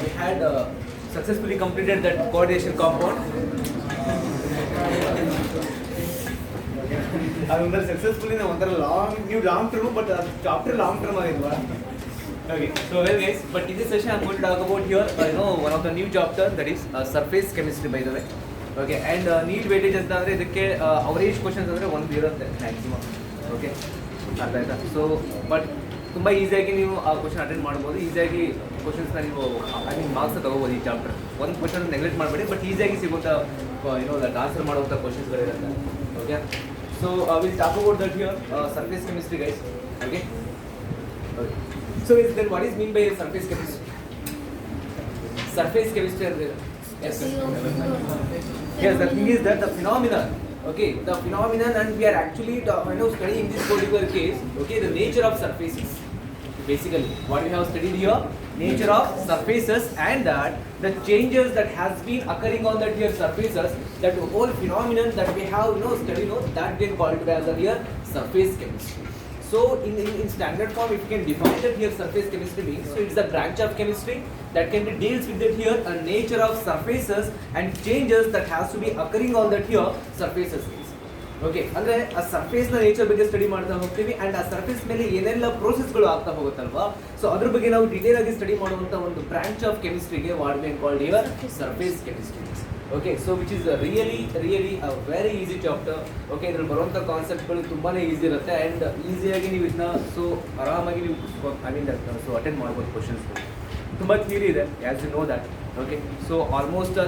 we had successfully completed that coordination compound. ಅದೊಂಥರ successfully ನಾವು ಒಂಥರ long term but chapter long term ಆಗಿಲ್ವಾ? Okay, so well guys, but in this session I'm going to talk about here one of the new chapter, that is surface chemistry by the way. Okay, and need weightage ಅಂತ ಅಂದರೆ ಇದಕ್ಕೆ average questions ಅಂದರೆ ಒಂದು ಇರುತ್ತೆ maximum. Okay, ಅರ್ಥ ಆಯ್ತಾ? So but ತುಂಬ ಈಸಿಯಾಗಿ ನೀವು ಆ ಕ್ವಶನ್ ಅಟೆಂಡ್ ಮಾಡ್ಬೋದು. ಈಸಿಯಾಗಿ ಕ್ವಶನ್ಸ್ನ ನೀವು ಮಾರ್ಕ್ಸ್ ತಗೋಬೋದು. ಈ ಚಾಪ್ಟರ್ ಒಂದು ಕ್ವಶನ್ ನೆಗ್ಲೆಕ್ಟ್ ಮಾಡಬೇಡಿ, ಬಟ್ ಈಸಿಯಾಗಿ ಸಿಗುವಂಥ ದಟ್ ಆನ್ಸರ್ ಮಾಡುವಂಥ ಕ್ವಶನ್ಸ್ಗಳಿರುತ್ತೆ. Okay, so we'll talk about that here, surface chemistry guys. Okay, so then what is mean by surface chemistry? Surface chemistry, yes, yes, the thing is that the phenomenon, okay, the phenomenon, and we are actually studying this particular case, okay, the nature of surfaces. Basically what we have studied here, nature of surfaces, and that the changes that has been occurring on that here surfaces, that whole phenomenon that we have studied, that been called as the here surface chemistry. So in standard form, if you can define that here surface chemistry means, so it's a branch of chemistry that can be deals with that here a nature of surfaces and changes that has to be occurring on that here surfaces. Okay, ಅಂದರೆ ಆ ಸರ್ಫೇಸ್ನ nature ಬಗ್ಗೆ study ಮಾಡ್ತಾ ಹೋಗ್ತೀವಿ, and ಆ surface ಮೇಲೆ ಏನೆಲ್ಲ ಪ್ರೋಸೆಸ್ಗಳು ಆಗ್ತಾ ಹೋಗುತ್ತಲ್ವಾ, so ಅದ್ರ ಬಗ್ಗೆ ನಾವು ಡೀಟೇಲ್ ಆಗಿ ಸ್ಟಡಿ ಮಾಡುವಂಥ ಒಂದು ಬ್ರಾಂಚ್ ಆಫ್ ಕೆಮಿಸ್ಟ್ರಿಗೆ what we called here surface chemistry. Okay, so which is really a very easy chapter. Okay, ಇದ್ರಲ್ಲಿ ಬರುವಂಥ ಕಾನ್ಸೆಪ್ಟ್ಗಳು ತುಂಬಾ ಈಸಿ ಇರುತ್ತೆ, ಆ್ಯಂಡ್ ಈಸಿಯಾಗಿ ನೀವು ಇದನ್ನ ಸೊ ಆರಾಮಾಗಿ ನೀವು ಸೊ ಅಟೆಂಡ್ ಮಾಡ್ಬೋದು. ಕ್ವಶನ್ಸ್ಗಳು ತುಂಬ ಥಿಯರಿ ಇದೆ, as you know that. Okay, so almost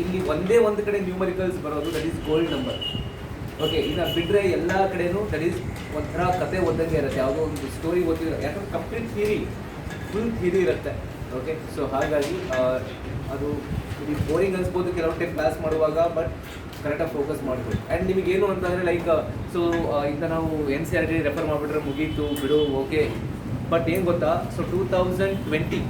ಇಲ್ಲಿ ಒಂದೇ ಒಂದು ಕಡೆ ನ್ಯೂಮರಿಕಲ್ಸ್ ಬರೋದು, that is gold number. Okay, ಇನ್ನು ಬಿಟ್ಟರೆ ಎಲ್ಲ ಕಡೆನೂ ದಟ್ ಈಸ್ ಒಂಥರ ಕತೆ ಓದಂಗೆ ಇರುತ್ತೆ, ಯಾವುದೋ ಒಂದು ಸ್ಟೋರಿ ಓದಿರೋ, ಯಾಕಂದ್ರೆ ಕಂಪ್ಲೀಟ್ ಥಿಯರಿ, ಫುಲ್ ಥಿಯರಿ ಇರುತ್ತೆ. ಓಕೆ, ಸೊ ಹಾಗಾಗಿ ಅದು ಬೋರಿಂಗ್ ಅನ್ಸ್ಬೋದು ಕೆಲವೊಂದು ಟೈಮ್ ಕ್ಲಾಸ್ ಮಾಡುವಾಗ, ಬಟ್ ಕರೆಕ್ಟಾಗಿ ಫೋಕಸ್ ಮಾಡ್ಬೋದು. ಆ್ಯಂಡ್ ನಿಮಗೇನು ಅಂತಂದರೆ ಲೈಕ್ ಸೊ ಇಂಥ ನಾವು NCERT ರೆಫರ್ ಮಾಡಿಬಿಟ್ರೆ ಮುಗೀತು ಬಿಡು, ಓಕೆ, ಬಟ್ ಏನು ಗೊತ್ತಾ, ಸೊ 2020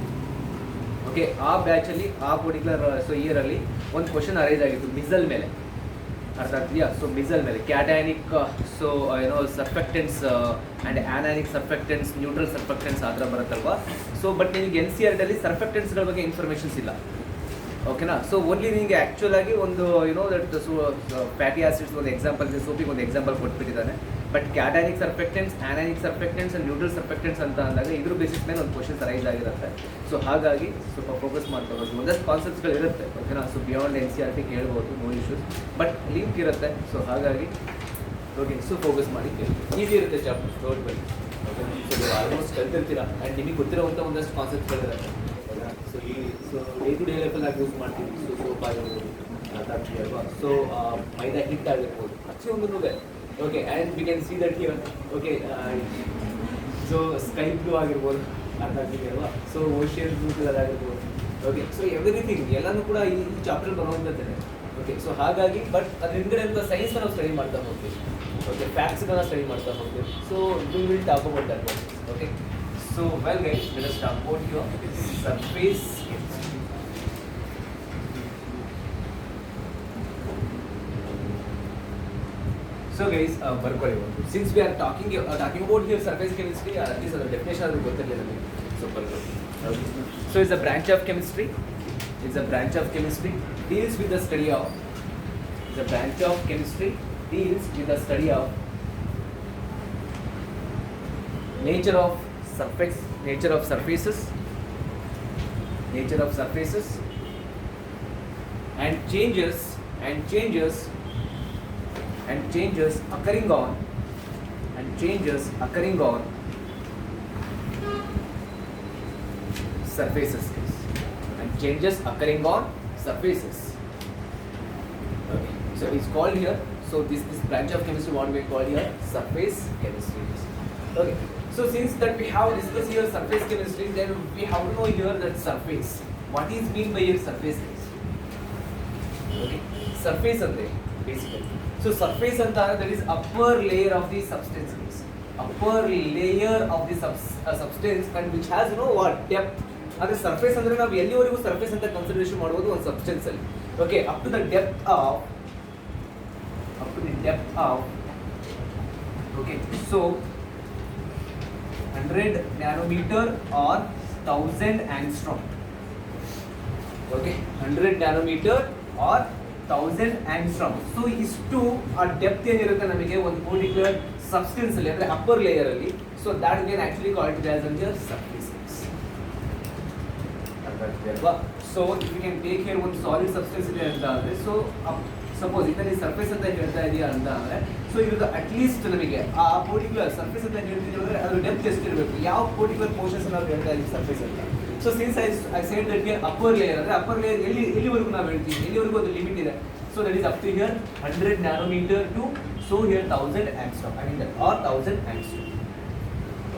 ಓಕೆ ಆ ಬ್ಯಾಚಲ್ಲಿ ಆ ಪರ್ಟಿಕ್ಯುಲರ್ ಸೊ ಇಯರಲ್ಲಿ ಒಂದು ಕ್ವಶನ್ ಅರೈಸ್ ಆಗಿತ್ತು ಮಿಸಲ್ ಮೇಲೆ. ಅರ್ಥ ಆಗ್ತಿದೆಯಾ? ಸೊ ಮಿಸಲ್ ಮೇಲೆ ಕ್ಯಾಟಯಾನಿಕ್ ಸೊ ಸರ್ಫೆಕ್ಟೆನ್ಸ್ ಆ್ಯಂಡ್ ಆ್ಯನಾನಿಕ್ ಸರ್ಫೆಕ್ಟೆನ್ಸ್, ನ್ಯೂಟ್ರಲ್ ಸರ್ಫೆಕ್ಟೆನ್ಸ್ ಆ ಥರ ಬರುತ್ತಲ್ವಾ. ಸೊ ಬಟ್ ನಿಮಗೆ NCERT ಸರ್ಫೆಕ್ಟೆನ್ಸ್ಗಳ ಬಗ್ಗೆ ಇನ್ಫಾರ್ಮೇಷನ್ಸ್ ಇಲ್ಲ. ಓಕೆನಾ? ಸೊ ಓನ್ಲಿ ನಿಮಗೆ ಆ್ಯಕ್ಚುಲ್ ಆಗಿ ಒಂದು ದಟ್ ಫ್ಯಾಟಿ ಆಸಿಡ್ಸ್ ಒಂದು ಎಕ್ಸಾಂಪಲ್, ಸೋಪಿಗೆ ಒಂದು ಎಕ್ಸಾಂಪಲ್ ಕೊಟ್ಬಿಟ್ಟಿದ್ದಾನೆ. ಬಟ್ ಕ್ಯಾಟಯಾನಿಕ್ ಸರ್ಫೆಕ್ಟೆನ್ಸ್, ಆ್ಯನಾನಿಕ್ ಸರ್ಫೆಕ್ಟೆನ್ಸ್ ಆ್ಯಂಡ್ ನ್ಯೂಟ್ರಲ್ ಸರ್ಫೆಕ್ಟೆನ್ಸ್ ಅಂತ ಅಂದಾಗ ಇದ್ರ ಬೇಸಿಸ್ ಮೇಲೆ ಒಂದು ಕ್ವಶನ್ಸ್ ರೈಸ್ ಆಗಿರುತ್ತೆ. ಸೊ ಹಾಗಾಗಿ ಸ್ವಲ್ಪ ಫೋಕಸ್ ಮಾಡ್ತಾ ಹೋಗಿ ಒಂದಷ್ಟು ಕಾನ್ಸೆಪ್ಟ್ಸ್ಗಳು ಇರುತ್ತೆ. ಓಕೆನಾ? ಸೊ ಬಿಯಾಂಡ್ NCERT ಕೇಳ್ಬೋದು, ನೋ ಇಶ್ಯೂಸ್, ಬಟ್ ಲಿಂಕ್ ಇರುತ್ತೆ. ಸೊ ಹಾಗಾಗಿ ಓಕೆ, ಸೊ ಫೋಕಸ್ ಮಾಡಿ ಈಸಿ ಇರುತ್ತೆ chapter, don't worry. Okay, so ನೀವು ಆಲ್ಮೋಸ್ಟ್ ಕಲ್ತಿರ್ತೀರಾ, ಆ್ಯಂಡ್ ನಿಮಗೆ ಗೊತ್ತಿರೋವಂಥ ಒಂದಷ್ಟು ಕಾನ್ಸೆಪ್ಟ್ಗಳಿರುತ್ತೆ. ಸೊ ಡೇ ಟು ಡೇ ಲೈಫಲ್ಲಿ ನಾವು ಯೂಸ್ ಮಾಡ್ತೀವಿ. ಸೊ ಸೋಪ್ ಆಗಿರ್ಬೋದು, ಅಲ್ವಾ, ಸೊ ಮೈದಾ ಹಿಟ್ ಆಗಿರ್ಬೋದು, ಪ್ರತಿಯೊಂದೂ. Okay, and we can see that here. Okay, so sky blue ಆಗಿರ್ಬೋದು, ಅರ್ಥ ಆಗ್ತಿದೆ ಅಲ್ವಾ, ಸೊ ಓಷಿಯನ್ ಬ್ಲೂ ಕಲರ್ ಆಗಿರ್ಬೋದು. ಓಕೆ, ಸೊ ಎವ್ರಿಥಿಂಗ್ ಎಲ್ಲನೂ ಕೂಡ ಈ ಚಾಪ್ಟರ್ ಬರುವಂಥದ್ದೇ. ಓಕೆ, ಸೊ ಹಾಗಾಗಿ ಬಟ್ ಅದ್ರ ಹಿಂದ್ಗಡೆ ಅಂತ ಸೈನ್ಸ್ನ ನಾವು ಸ್ಟಡಿ ಮಾಡ್ತಾ ಹೋಗ್ತೀವಿ. ಓಕೆ, ಫ್ಯಾಕ್ಟ್ಸ್ಗಳನ್ನ ಸ್ಟಡಿ ಮಾಡ್ತಾ ಹೋಗ್ತೀವಿ. So we will talk about that. Okay, so well guys, let us talk about your surface chemistry. So guys, since we are talking about here surface chemistry, this is the definition of the so so it's a branch of chemistry. It's a branch of chemistry deals with the study of. It's a branch of chemistry deals with the study of nature of surfaces, and changes occurring on surfaces, and changes occurring on surfaces. Okay, so it's called here, so this branch of chemistry what we call here surface chemistry. Okay, so since that we have discussed here surface chemistry, then we have to know here that surface. What is mean by here surface chemistry? Okay, surface andre basically. So surface anta that is upper layer of the substance. Upper layer of the substance, and which has what depth. Adre surface andre ನಾವು ಎಲ್ಲಿವರೆಗೂ surface ಅಂತ consideration ಮಾಡಬಹುದು ಒಂದು substance ಅಲ್ಲಿ. Okay, up to the depth of okay, so 100 nanometer or 1000 angstrom. Okay 100 nanometer or 1000 angstrom. So ಇಷ್ಟು ಆ depth ಏನಿರುತ್ತೆ ನಮಗೆ ಒಂದು ಪರ್ಟಿಕ್ಯುಲರ್ ಸಬ್ಸ್ಟೆನ್ಸ್ ಅಲ್ಲಿ ಅಂದ್ರೆ ಅಪ್ಪರ್ ಲೇಯರ್ ಅಲ್ಲಿ. So that can actually called it as under surfaces. ಅಲ್ವಾ? So if you can take here ಒಂದು ಸಾಲಿಡ್ ಸಬ್ಸ್ಟೆನ್ಸ್ ಇದೆ ಅಂತ ಅಂದ್ರೆ, ಸೊ ಸಪೋಸ್ ಇದರಲ್ಲಿ ಸರ್ಫೇಸ್ ಅಂತ ಹೇಳ್ತಾ ಇದೆಯಾ ಅಂತ ಅಂದ್ರೆ, ಸೊ ಇದು ಅಟ್ಲೀಸ್ಟ್ ನಮಗೆ ಆ ಪರ್ಟಿಕ್ಯುಲರ್ ಸರ್ಫೇಸ್ ಅಂತ ಹೇಳ್ತಿದ್ದೀವಿ ಅಂದ್ರೆ ಅದ್ರ ಡೆಪ್ತ್ ಎಷ್ಟಿರಬೇಕು, ಯಾವ ಪರ್ಟಿಕ್ಯುಲರ್ ಪೋರ್ಷನ್ಸ್ ನಾವು ಹೇಳ್ತಾ ಇದ್ದೀವಿ ಸರ್ಫೇಸ್ ಅಂತ. So since I said that here upper layer ಅಂದ್ರೆ ಅಪ್ಪರ್ ಲೇಯರ್ ಎಲ್ಲಿವರೆಗೂ ನಾವು ಹೇಳ್ತೀವಿ, ಎಲ್ಲಿವರೆಗೂ ಒಂದು ಲಿಮಿಟ್ ಇದೆ. So that is up to here 100 nanometre to so here 1000 angstrom I mean or 1000 angstrom.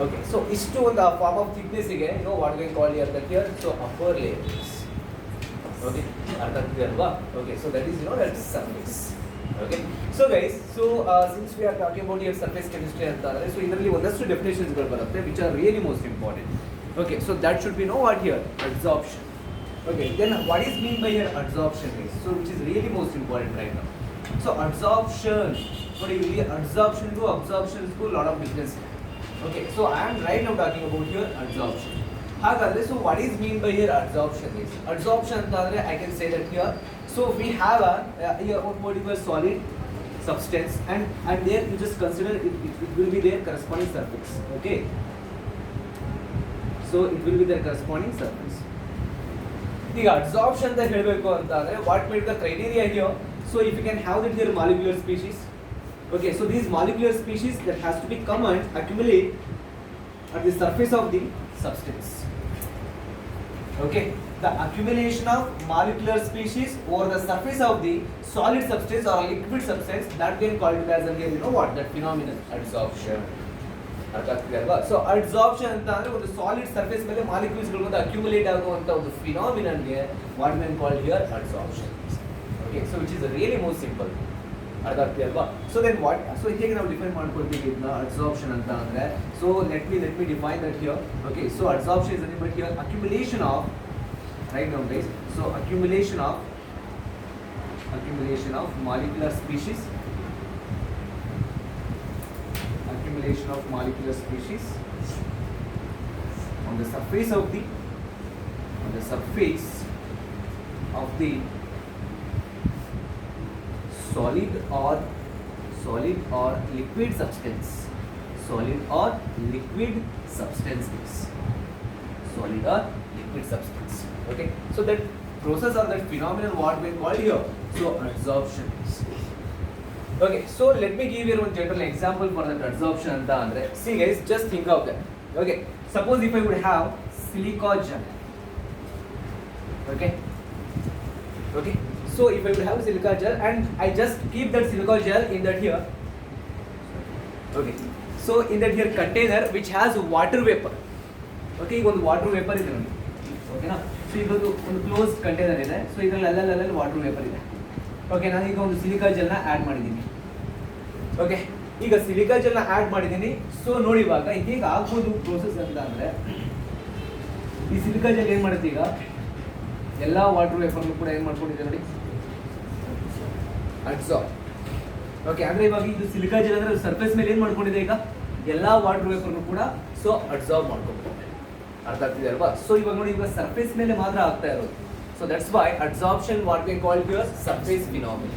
Okay, so ಇಷ್ಟು ಒಂದು ಫಾರ್ಮ್ ಆಫ್ ಥಿಕ್ನೆಸ್ಸಿಗೆ what we call here so upper layers. Okay, ಅರ್ಥ ಆಗ್ತಿದೆ ಅಲ್ವಾ? Okay, so that is that is surface. Okay, so guys, so since we are talking about here surface chemistry ಅಂತ ಅಂದ್ರೆ, so ಇದರಲ್ಲಿ ಒಂದಷ್ಟು ಡೆಫಿನೇಷನ್ಸ್ಗಳು ಬರುತ್ತೆ which are really most important. Okay, so that should be know what here adsorption. Okay, then what is mean by here adsorption is, so which is really most important right now. So adsorption, what is really adsorption to absorption is a lot of difference. Okay, so I am right now talking about here adsorption. Hagadre, so what is mean by here adsorption is, adsorption antandre I can say that here, so we have a here one particular solid substance and there you just consider it will be their corresponding surface. Okay, so it will be their corresponding surface. ಈಗ adsorption ಅಂತ ಹೇಳಬೇಕು ಅಂತ ಅಂದ್ರೆ what made the criteria here, so if you can have that here molecular species. Okay, so these molecular species that has to be come and accumulate at the surface of the substance. Okay, the accumulation of molecular species over the surface of the solid substance or liquid substance, that can call it as again what, that phenomenon adsorption. ಅರ್ಥ ಆಗ್ತಿದೆ ಅಲ್ವಾ? So adsorption ಅಂತ ಅಂದ್ರೆ ಒಂದು solid surface ಮೇಲೆ molecules ಗಳು ಒಂದು accumulate ಆಗುವಂತ ಒಂದು ಫಿನಾಮಿನನ್ಗೆ what men called here adsorption. Okay, so which is really most simple. ಅರ್ಥ ಆಗ್ತಿದೆ ಅಲ್ವಾ? ಸೊ ದೆನ್ ವಾಟ್, ಸೊ ಹೇಗೆ ನಾವು ಡಿಫೈನ್ ಮಾಡ್ಕೊಳ್ತೀವಿ ಇದನ್ನ ಅಡ್ಸಾರ್ಪ್ಷನ್ ಅಂತ ಅಂದ್ರೆ, so let me define that here. Okay, so adsorption is nothing but here accumulation of, right now guys, so accumulation of molecular species, accumulation of molecular species on the surface of the solid or liquid substance. Solid or liquid substances. Solid or liquid substance. Okay, so that process or that phenomenon what we call here, so adsorption is. Okay, so let me give you one general example for that adsorption anta andre, see guys, just think of that. Okay, suppose if I would have silica gel. Okay, so if I would have silica gel and I just keep that silica gel in that here. Okay, so in that here container which has water vapor. Okay, ಈಗ ಒಂದು water vapour ಇದೆ ನೋಡಿ, ಓಕೆನಾ? So ಇದೊಂದು close container ಇದೆ. So ಇದರಲ್ಲಿ ಅಲ್ಲಲ್ಲಿ water vapour ಇದೆ. ಓಕೆ, ನಾನು ಈಗ ಒಂದು ಸಿಲಿಕಾ ಜೆಲ್ನ ಆ್ಯಡ್ ಮಾಡಿದ್ದೀನಿ. ಓಕೆ, ಈಗ ಸಿಲಿಕಾ ಜೆಲ್ನ ಆ್ಯಡ್ ಮಾಡಿದ್ದೀನಿ. ಸೊ ನೋಡಿ ಇವಾಗ ಹೇಗೆ ಆಗ್ಬೋದು ಪ್ರೋಸೆಸ್ ಅಂತ ಅಂದರೆ, ಈ ಸಿಲಿಕಾ ಜೆಲ್ ಏನು ಮಾಡುತ್ತೆ, ಈಗ ಎಲ್ಲ ವಾಟರ್ ವೇಪರ್ನು ಕೂಡ ಏನು ಮಾಡ್ಕೊಂಡಿದೆ ನೋಡಿ, ಅಡ್ಸಾರ್ಬ್. ಓಕೆ, ಅಂದರೆ ಇವಾಗ ಇದು ಸಿಲಿಕಾ ಜೆಲ್ ಅಂದರೆ ಸರ್ಫೇಸ್ ಮೇಲೆ ಏನು ಮಾಡ್ಕೊಂಡಿದೆ, ಈಗ ಎಲ್ಲ ವಾಟರ್ ವೇಪರ್ನು ಕೂಡ ಸೊ ಅಡ್ಸಾರ್ಬ್ ಮಾಡ್ಕೊಂಡಿದೆ. ಅರ್ಥ ಆಗ್ತಿದೆ ಅಲ್ವಾ? ಸೊ ಇವಾಗ ನೋಡಿ, ಇವಾಗ ಸರ್ಫೇಸ್ ಮೇಲೆ ಮಾತ್ರ ಆಗ್ತಾ ಇರೋದು. So that's why adsorption what we call here surface phenomenon.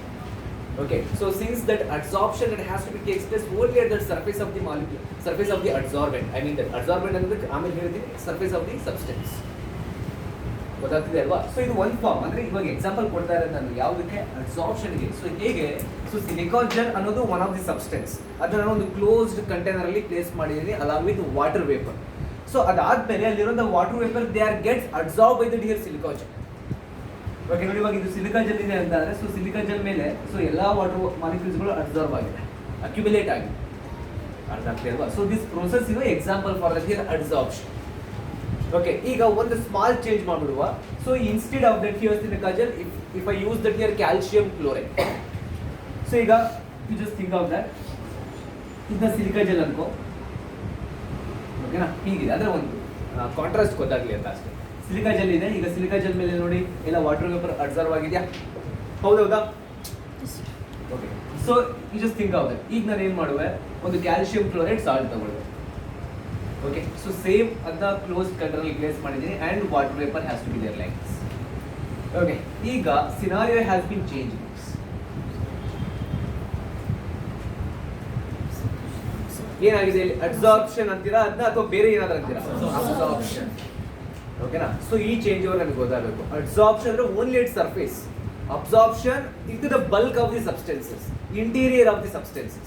Okay, so since that adsorption that has to be takes place only at the surface of the molecule, surface of the adsorbent, I mean that adsorbent ಅಂದ್ರೆ ಆಮೇಲೆ ಹೇಳಿದೀನಿ surface of the substance. ಗೊತ್ತಾಗ್ತಿದೆ ಅಲ್ವಾ? So ಇದು ಒಂದು form, ಅಂದ್ರೆ ಇವಾಗ example ಕೊಡ್ತಾ ಇರೋದು ನಾನು ಯಾವುದಕ್ಕೆ, ಅಡ್ಸಾರ್ಪ್ಷನ್ಗೆ. ಸೊ ಹೇಗೆ, ಸೊ ಸಿಲಿಕಾನ್ ಜೆಲ್ ಅನ್ನೋದು ಒನ್ ಆಫ್ ದಿ ಸಬ್ಸ್ಟೆನ್ಸ್, ಅದನ್ನ ಒಂದು ಕ್ಲೋಸ್ಡ್ ಕಂಟೈನರ್ ಅಲ್ಲಿ ಪ್ಲೇಸ್ ಮಾಡಿದ್ದೀನಿ along with water vapour. So ಅದಾದ್ಮೇಲೆ ಅಲ್ಲಿರೋ water vapour they are gets adsorb by the here silicon gel. Okay, ನೋಡಿ ಇವಾಗ ಇದು ಸಿಲಿಕಾ ಜೆಲ್ ಇದೆ ಅಂತ ಅಂದರೆ, ಸೊ ಸಿಲಿಕಾ ಜೆಲ್ ಮೇಲೆ ಸೊ ಎಲ್ಲ ವಾಟರ್ ಮಾಲಿಕ್ಯೂಲ್ಸ್ಗಳು ಅಬ್ಸಾರ್ಬ್ ಆಗಿದೆ, ಅಕ್ಯುಮುಲೇಟ್ ಆಗಿದೆ. ಅರ್ಥ ಆಗ್ತಿದೆ ಅಲ್ವಾ? So this process is example for that here adsorption. Okay, ಈಗ ಒಂದು ಸ್ಮಾಲ್ ಚೇಂಜ್ ಮಾಡಿಬಿಡುವ. So instead of that here silica gel, if I use that here calcium chloride. So ಈಗ you just think of that, ಇದನ್ನ silica gel ಅನ್ಕೋ, ಓಕೆನಾ? ಹೀಗಿದೆ, ಅಂದರೆ ಒಂದು ಕಾಂಟ್ರಾಸ್ಟ್ ಗೊತ್ತಾಗಲಿ ಅಂತ ಅಷ್ಟೇ. ಸಿಲಿಕಾ ಜೆಲ್ ಇದೆ, ಈಗ ಸಿಲಿಕಾ ಜೆಲ್ ಮೇಲೆ ನೋಡಿ ಎಲ್ಲ ವಾಟರ್ ವೇಪರ್ ಅಬ್ಸರ್ವ್ ಆಗಿದೆಯಾ, ಹೌದೌದಾ? Okay, so you just think of that. ಈಗ ನಾನು ಏನು ಮಾಡುವೆ, ಒಂದು ಕ್ಯಾಲ್ಸಿಯಂ ಕ್ಲೋರೈಡ್ ಸಾಲ್ಟ್ ತಗೊಳ್ಳುವೆ. ಓಕೆ, ಸೊ ಸೇಮ್ ಅದನ್ನ ಕ್ಲೋಸ್ ಕಂಟೈನರ್ ಪ್ಲೇಸ್ ಮಾಡಿದ್ದೀನಿ and water vapour has to be there like this. Okay, ಈಗ scenario has been changed. ಏನಾಗಿದೆ ಇಲ್ಲಿ ಅಬ್ಸಾರ್ಪ್ಷನ್ ಅಂತೀರಾ ಅದನ್ನ ಅಥವಾ ಬೇರೆ ಏನಾದ್ರು ಅಂತೀರಾ ಅಬ್ಸಾರ್ಪ್ಷನ್ ಓಕೆನಾ ಸೊ ಈ ಚೇಂಜ್ ಓವರ್ ನಮಗೆ ಗೊತ್ತಾಗಬೇಕು ಅಬ್ಸಾರ್ಪ್ಷನ್ ಅಂದ್ರೆ only it surface absorption into the bulk of the substances interior of the substances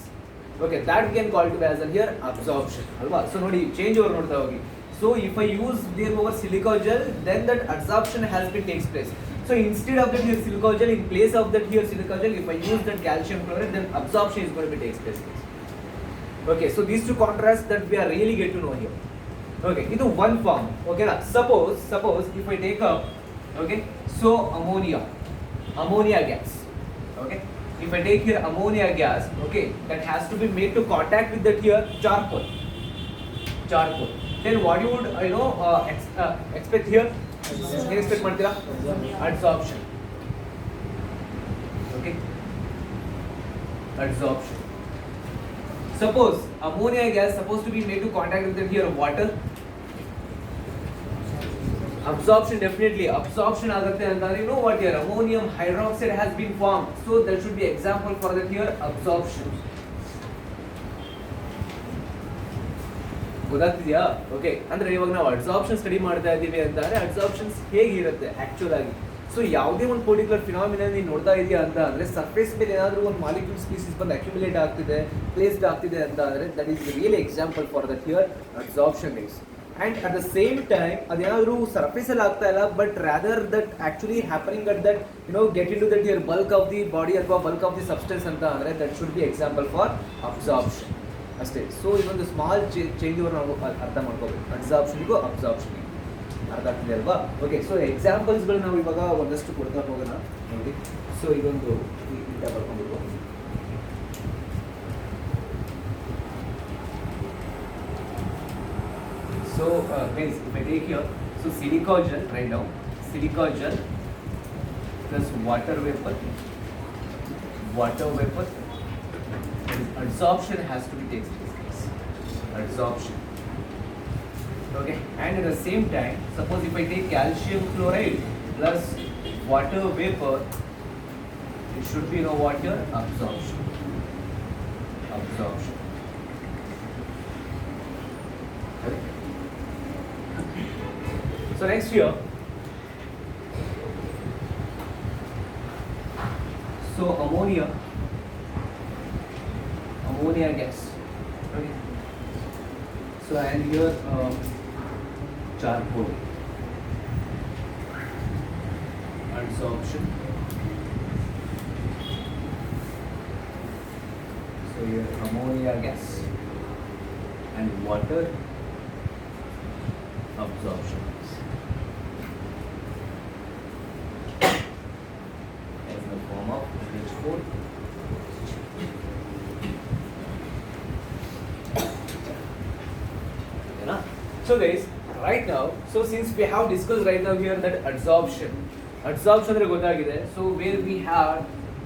okay that we can call to as an here absorption alwa so nodi change over nodta hogi so if I use there over silica gel then that absorption has been takes place so instead of that here silica gel in place of that here silica gel if I use that calcium chloride then absorption is going to be takes place. Okay, so these two contrasts that we are really get to know here. Okay, into one form. Okay, now suppose if I take up, okay, so ammonia gas. Okay, if I take here ammonia gas, okay, that has to be made to contact with that here charcoal. Then what you would expect here? Expect ಮಾಡ್ತೀರಾ adsorption. Okay, adsorption. Suppose ammonia gas supposed to be made to contact with the here water. Absorption definitely absorption ಆಗುತ್ತೆ ಅಂತಂದ್ರೆ you know what here ammonium hydroxide has been formed so that should be example for that here absorption. ಗೊತ್ತಾಗ್ತಿದೆಯಾ okay ಅಂದ್ರೆ ಇವಾಗ ನಾವು absorption study ಮಾಡ್ತಾ ಇದ್ದೀವಿ ಅಂತಂದ್ರೆ ಅಬ್ಸಾರ್ಪ್ಷನ್ಸ್ ಹೇಗಿರುತ್ತೆ ಆಕ್ಚುಲ್ ಆಗಿ ಸೊ ಯಾವುದೇ ಒಂದು ಪರ್ಟಿಕ್ಯುಲರ್ ಫಿನಾಮಿನಾ ನೀನು ನೋಡ್ತಾ ಇದೆಯಾ ಅಂತ ಅಂದ್ರೆ ಸರ್ಫೇಸ್ ಮೇಲೆ ಏನಾದರೂ ಒಂದು ಮಾಲಿಕ್ಯೂಲ್ ಸ್ಪೀಸೀಸ್ ಬಂದು ಅಕ್ಯುಮುಲೇಟ್ ಆಗ್ತಿದೆ ಪ್ಲೇಸ್ಡ್ ಆಗ್ತಿದೆ ಅಂತ ಅಂದ್ರೆ that is real example for that here absorption is and at the same time ಅದೇನಾದರೂ ಸರ್ಫೇಸ್ ಅಲ್ಲಿ ಆಗ್ತಾ ಇಲ್ಲ but rather that actually happening at that get into that here bulk of the body ಅಥವಾ bulk of the substance ಅಂತ ಅಂದ್ರೆ that should be example for absorption ಅಷ್ಟೇ so ಇದೊಂದು small change over ನಾವು ಅರ್ಥ ಮಾಡ್ಕೋಬೇಕು ಅಬ್ಸಾರ್ಪ್ಷನ್ಗೂ ಅಬ್ಸಾರ್ಪ್ಷನ್ಗೂ ಅರ್ಥ ಆಗ್ತಿದೆ ಅಲ್ವಾ ಓಕೆ ಸೊ ಎಕ್ಸಾಂಪಲ್ಸ್ಗಳು ನಾವು ಇವಾಗ ಒಂದಷ್ಟು ಕೊಡ್ತಾ ಹೋಗೋಣ ನೋಡಿ ಸೊ ಇದೊಂದು ಬರ್ಕೊಂಡ್ಬಿಟ್ಟು so guys if I take here so silica gel right now silica gel plus water vapor adsorption has to be takes place adsorption okay and at the same time suppose if I take calcium chloride plus water vapor it should be water absorption okay. So next here so ammonia gas okay so and here charcoal adsorption so here ammonia gas and water absorption as the form of H4 so guys right now so since we have discussed right now here that adsorption ಅಂದ್ರೆ ಗೊತ್ತಾಗಿದೆ so where we have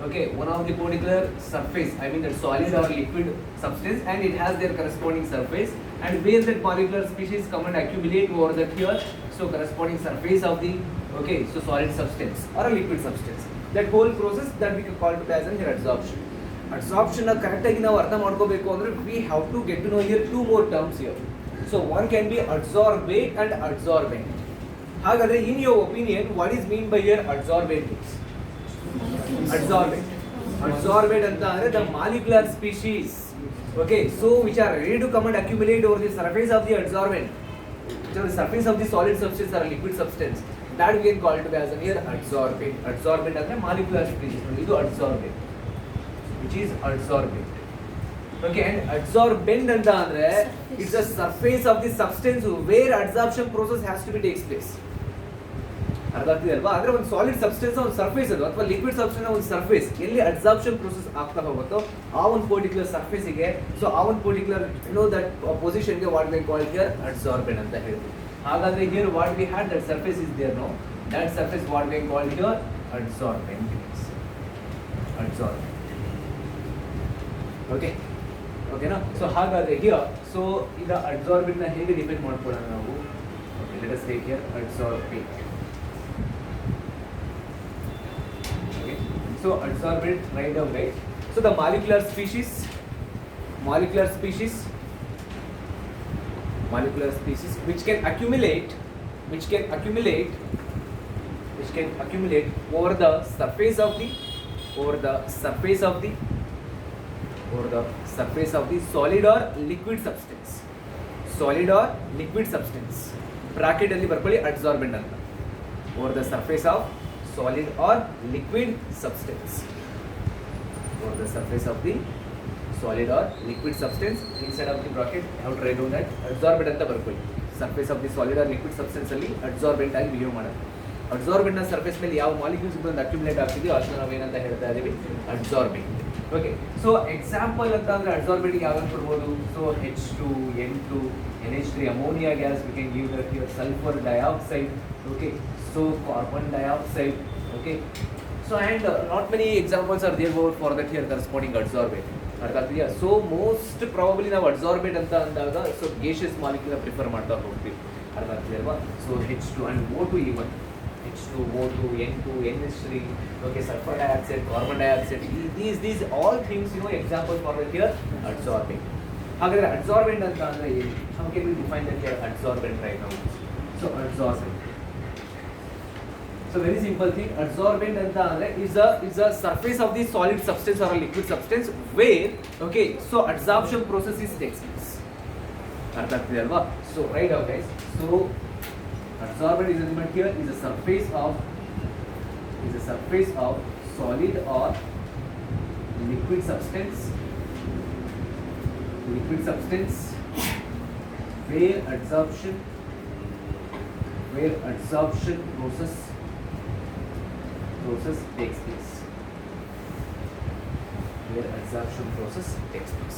okay one of the particular surface I mean that solid or liquid substance and it has their corresponding surface and where that molecular species come and accumulate over that here so corresponding surface of the okay so solid substance or a liquid substance that whole process that we can call it as an adsorption na correct agi ನಾವು ಅರ್ಥ ಮಾಡ್ಕೋಬೇಕು ಅಂದ್ರೆ we have to get to know here two more terms here so one can be adsorbate and adsorbent ಹಾಗಾದ್ರೆ in your opinion what is mean by here adsorbate adsorbate ಅಂತ ಅಂದ್ರೆ the molecular species okay so which are ready to come and accumulate over the surface of the adsorbent so the surface of the solid substance or liquid substance that we can call it as here adsorbate ಅಂದ್ರೆ molecular species ಇದು adsorbate which is adsorbate okay and adsorbent anta andre it's a surface of the substance where adsorption process has to be takes place ಅರ್ಥ ಆಗ್ತಿದೆ ಅಲ್ವಾ ಅಂದ್ರೆ ಒಂದು solid substance ಒಂದು surface ಅದು ಅಥವಾ ಲಿಕ್ವಿಡ್ ಸಬ್ಸ್ಟೆನ್ಸ್ ಒಂದು ಸರ್ಫೇಸ್ ಎಲ್ಲಿ ಅಡ್ಸಾರ್ಪ್ಷನ್ ಪ್ರೊಸೆಸ್ ಆಗ್ತಾ ಹೋಗುತ್ತೋ ಆ ಒಂದು ಪರ್ಟಿಕ್ಯುಲರ್ ಸರ್ಫೇಸಿಗೆ ಸೊ ಆ ಒಂದು ಪರ್ಟಿಕ್ಯುಲರ್ ದಟ್ ಪೊಸಿಷನ್ಗೆ what we call here adsorbent ಅಂತ ಹೇಳ್ತೀವಿ ಹಾಗಾದ್ರೆ here what we had that surface is there no that surface what we call here adsorbent okay ಓಕೆನಾ ಸೊ ಹಾಗಾದ್ರೆ ಹಿಯರ್ ಸೊ ಈಗ ಅಡ್ಸಾರ್ಬೆಂಟ್ ನ ಹೇಗೆ ಡಿಫೈನ್ ಮಾಡ್ಕೊಳ್ಳೋಣ ನಾವು okay let us take here adsorbent So adsorbent, write down guys. So the molecular species which can accumulate over the surface of the solid or liquid substance. Bracket alli barಕೊಳ್ಳಿ adsorbent ಅಂತ. Over the surface of solid or liquid substance. Over the surface of the solid or liquid substance, inside of the bracket I have to write down that adsorbent ಅಂತ ಬರ್ಕೊಳ್ಳಿ. Surface of the solid or liquid substance ಅಲ್ಲಿ adsorbent ಆಗಿ behave ಮಾಡುತ್ತೆ. adsorbent ನ surface ಮೇಲೆ ಯಾವ molecules ಬಂದು accumulate ಆಗ್ತಿದೆಯೋ ಅದನ್ನ ನಾವು ಏನಂತ ಹೇಳ್ತಾ ಇದೀವಿ, adsorbent. ಓಕೆ, ಸೊ ಎಕ್ಸಾಂಪಲ್ ಅಂತ ಅಂದ್ರೆ adsorbent ಗೆ ಯಾವ್ದು ಕೊಡ್ಬೋದು? So H2, N2, NH3, ammonia gas, we can give that here, sulfur dioxide, okay, so carbon dioxide, okay, so and not many examples are there for that here corresponding adsorbent. ಅರ್ಥ ಆಗ್ತಿದೆಯಾ? So most probably ನಾವು adsorbent ಅಂತ ಅಂದಾಗ so gaseous molecule prefer ಮಾಡ್ತಾ ಹೋಗ್ತೀವಿ. ಅರ್ಥ ಆಗ್ತಿದೆ ಅಲ್ವಾ? So H2 and O2 even H2, O2, N2, NH3, okay, sulfur dioxide, carbon dioxide, these all things, you know, example for that here adsorbent. ಹಾಗಾದ್ರೆ adsorbent ಅಂತ ಅಂದ್ರೆ ಏನು? How can we define that here adsorbent right now? So adsorbent. So very simple thing, adsorbent anta andre is a surface of the solid substance or a liquid substance where, okay, so adsorption process is takes place. Artha agtide alva? So write down guys. So adsorbent is element here is a surface of solid or liquid substance where adsorption process takes place.